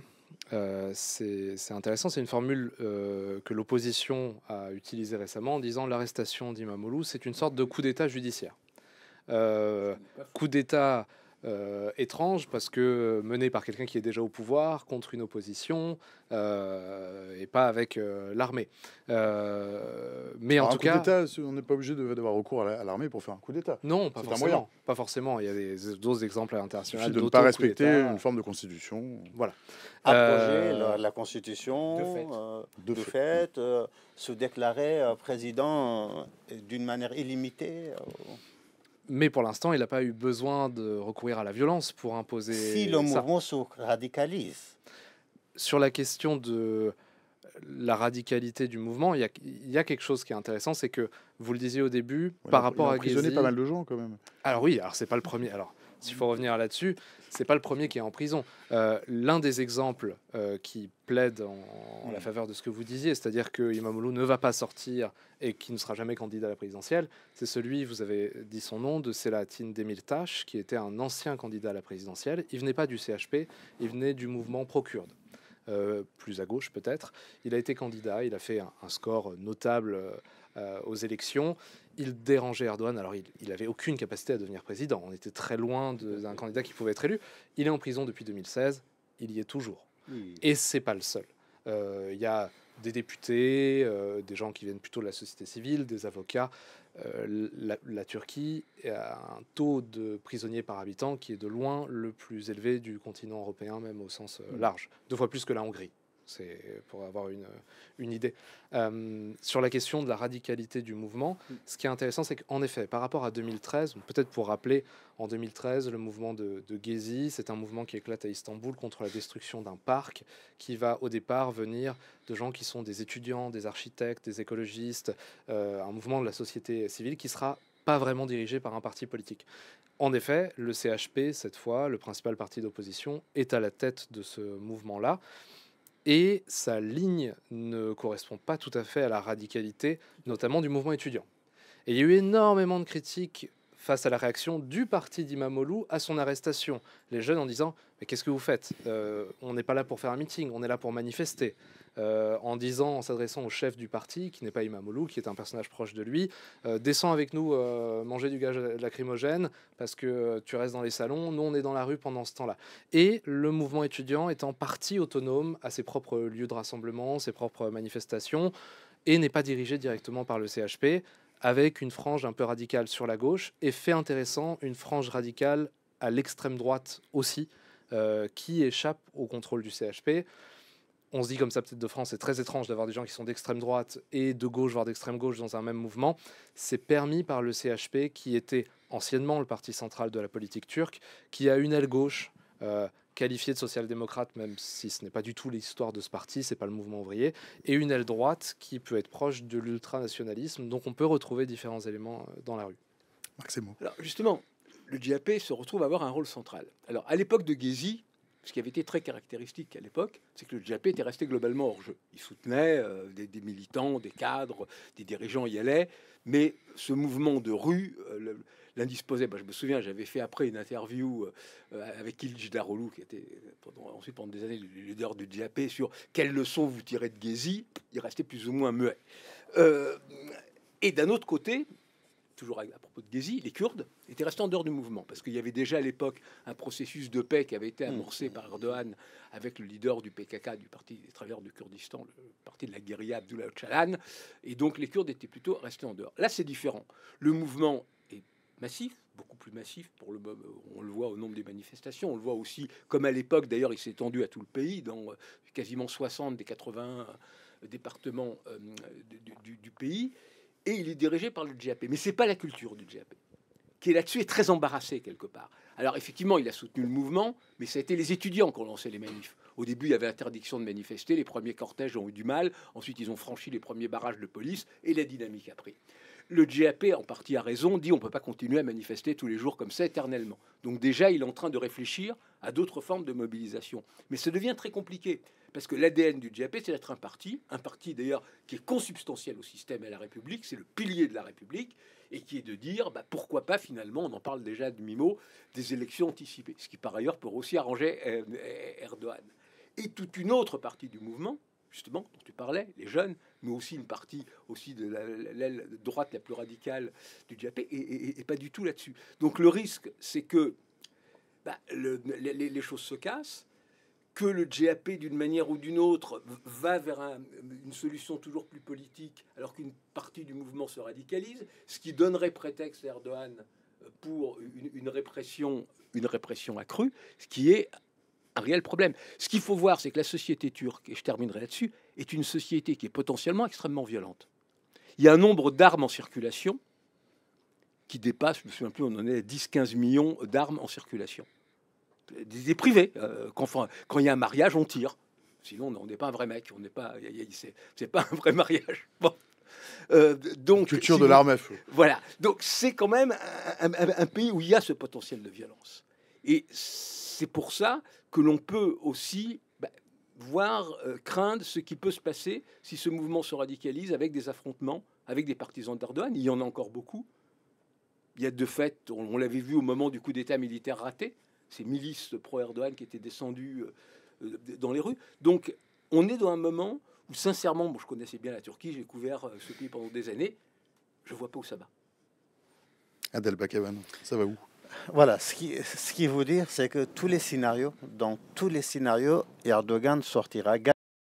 c'est intéressant, c'est une formule que l'opposition a utilisée récemment en disant l'arrestation d'Imamoglu, c'est une sorte de coup d'État judiciaire. Coup d'État étrange parce que mené par quelqu'un qui est déjà au pouvoir contre une opposition et pas avec l'armée. Mais en Alors, tout un coup cas, d'État, on n'est pas obligé d'avoir recours à l'armée pour faire un coup d'État. non, pas C'est un moyen. forcément. Pas forcément. Il y a d'autres exemples à Il l'international. suffit de ne d'autres pas coups respecter d'État. une forme de constitution. Voilà. Abroger Euh, la Constitution, de fait. De de fait. fait, se déclarer président d'une manière illimitée. Mais pour l'instant, il n'a pas eu besoin de recourir à la violence pour imposer Si le ça. mouvement se radicalise. Sur la question de la radicalité du mouvement, il y a quelque chose qui est intéressant, c'est que vous le disiez au début, par rapport il a à emprisonné Gezi. pas mal de gens quand même. Alors oui, alors c'est pas le premier. Alors s'il faut revenir là-dessus, c'est pas le premier qui est en prison. L'un des exemples qui plaide en la faveur de ce que vous disiez, c'est-à-dire que Imamoglu ne va pas sortir et qui ne sera jamais candidat à la présidentielle, c'est celui, vous avez dit son nom, de Selahattin Demirtas, qui était un ancien candidat à la présidentielle. Il venait pas du CHP, il venait du mouvement pro-kurde. Plus à gauche peut-être. Il a été candidat, il a fait un score notable aux élections. Il dérangeait Erdogan, alors il n'avait aucune capacité à devenir président. On était très loin d'un candidat qui pouvait être élu. Il est en prison depuis 2016, il y est toujours. Oui. Et c'est pas le seul. Il y a des députés, des gens qui viennent plutôt de la société civile, des avocats. La Turquie a un taux de prisonniers par habitant qui est de loin le plus élevé du continent européen, même au sens large. 2 fois plus que la Hongrie. C'est pour avoir une idée. Sur la question de la radicalité du mouvement, ce qui est intéressant, c'est qu'en effet, par rapport à 2013, peut-être pour rappeler, en 2013, le mouvement de Gezi, c'est un mouvement qui éclate à Istanbul contre la destruction d'un parc qui va au départ venir de gens qui sont des étudiants, des architectes, des écologistes, un mouvement de la société civile qui sera pas vraiment dirigé par un parti politique. En effet, le CHP, cette fois, le principal parti d'opposition, est à la tête de ce mouvement-là. Et sa ligne ne correspond pas tout à fait à la radicalité, notamment du mouvement étudiant. Et il y a eu énormément de critiques face à la réaction du parti d'Imamoglu à son arrestation. Les jeunes en disant « Mais qu'est-ce que vous faites ? On n'est pas là pour faire un meeting, on est là pour manifester. » En disant, en s'adressant au chef du parti, qui n'est pas Imamoglu, qui est un personnage proche de lui, descends avec nous manger du gaz lacrymogène parce que tu restes dans les salons, nous on est dans la rue pendant ce temps-là. Et le mouvement étudiant étant parti autonome à ses propres lieux de rassemblement, ses propres manifestations, et n'est pas dirigé directement par le CHP, avec une frange un peu radicale sur la gauche, et fait intéressant, une frange radicale à l'extrême droite aussi, qui échappe au contrôle du CHP. On se dit comme ça peut-être de France, c'est très étrange d'avoir des gens qui sont d'extrême droite et de gauche, voire d'extrême gauche dans un même mouvement. C'est permis par le CHP, qui était anciennement le parti central de la politique turque, qui a une aile gauche qualifiée de social-démocrate, même si ce n'est pas du tout l'histoire de ce parti, c'est pas le mouvement ouvrier, et une aile droite qui peut être proche de l'ultranationalisme, donc on peut retrouver différents éléments dans la rue. Marc Semo. Alors justement, le JAP se retrouve à avoir un rôle central. Alors à l'époque de Gezi, ce qui avait été très caractéristique à l'époque, c'est que le JAP était resté globalement hors jeu. Il soutenait des militants, des cadres, des dirigeants y allaient, mais ce mouvement de rue l'indisposait. Je me souviens, j'avais fait après une interview avec Ilj Daroglu, qui était ensuite pendant des années le leader du JAP, sur quelles leçons vous tirez de Gezi. Il restait plus ou moins muet. Et d'un autre côté, toujours à propos de Gezi, les Kurdes étaient restés en dehors du mouvement, parce qu'il y avait déjà à l'époque un processus de paix qui avait été amorcé par Erdogan avec le leader du PKK, du Parti des Travailleurs du Kurdistan, le parti de la guérilla Abdullah Öcalan, et donc les Kurdes étaient plutôt restés en dehors. Là, c'est différent. Le mouvement est massif, beaucoup plus massif, on le voit au nombre des manifestations, on le voit aussi, comme à l'époque, d'ailleurs, il s'est étendu à tout le pays, dans quasiment 60 des 81 départements du pays, et il est dirigé par le JAP. Mais c'est pas la culture du JAP, qui est là-dessus est très embarrassé quelque part. Alors effectivement, il a soutenu le mouvement, mais ça a été les étudiants qui ont lancé les manifs. Au début, il y avait interdiction de manifester, les premiers cortèges ont eu du mal, ensuite ils ont franchi les premiers barrages de police, et la dynamique a pris. Le JAP, en partie à raison, dit on ne peut pas continuer à manifester tous les jours comme ça éternellement. Donc déjà, il est en train de réfléchir à d'autres formes de mobilisation. Mais ça devient très compliqué, parce que l'ADN du JAP, c'est d'être un parti d'ailleurs qui est consubstantiel au système et à la République, c'est le pilier de la République, et qui est de dire, pourquoi pas finalement, on en parle déjà de Mimo, des élections anticipées, ce qui par ailleurs peut aussi arranger Erdogan. Et toute une autre partie du mouvement, justement, dont tu parlais, les jeunes, mais aussi une partie aussi de l'aile droite la plus radicale du JAP, et pas du tout là-dessus. Donc le risque, c'est que les choses se cassent, que le GAP, d'une manière ou d'une autre, va vers une solution toujours plus politique, alors qu'une partie du mouvement se radicalise, ce qui donnerait prétexte à Erdogan pour une répression accrue, ce qui est un réel problème. Ce qu'il faut voir, c'est que la société turque, et je terminerai là-dessus, est une société qui est potentiellement extrêmement violente. Il y a un nombre d'armes en circulation qui dépasse, je ne me souviens plus, on en est à 10-15 millions d'armes en circulation. Des privés. Quand il y a un mariage, on tire. Sinon, on n'est pas un vrai mec. On n'est pas. C'est pas un vrai mariage. Bon. Donc, Culture de l'arme à feu. Voilà. Donc, c'est quand même un pays où il y a ce potentiel de violence. Et c'est pour ça que l'on peut aussi craindre ce qui peut se passer si ce mouvement se radicalise avec des affrontements avec des partisans d'Erdogan. Il y en a encore beaucoup. Il y a de fait, on l'avait vu au moment du coup d'État militaire raté, ces milices pro-Erdogan qui étaient descendues dans les rues. Donc, on est dans un moment où, sincèrement, je connaissais bien la Turquie, j'ai couvert ce pays pendant des années, je ne vois pas où ça va. Adel Bakavan, ça va où? Voilà, ce qui veut dire, c'est que dans tous les scénarios, Erdogan sortira gagnant.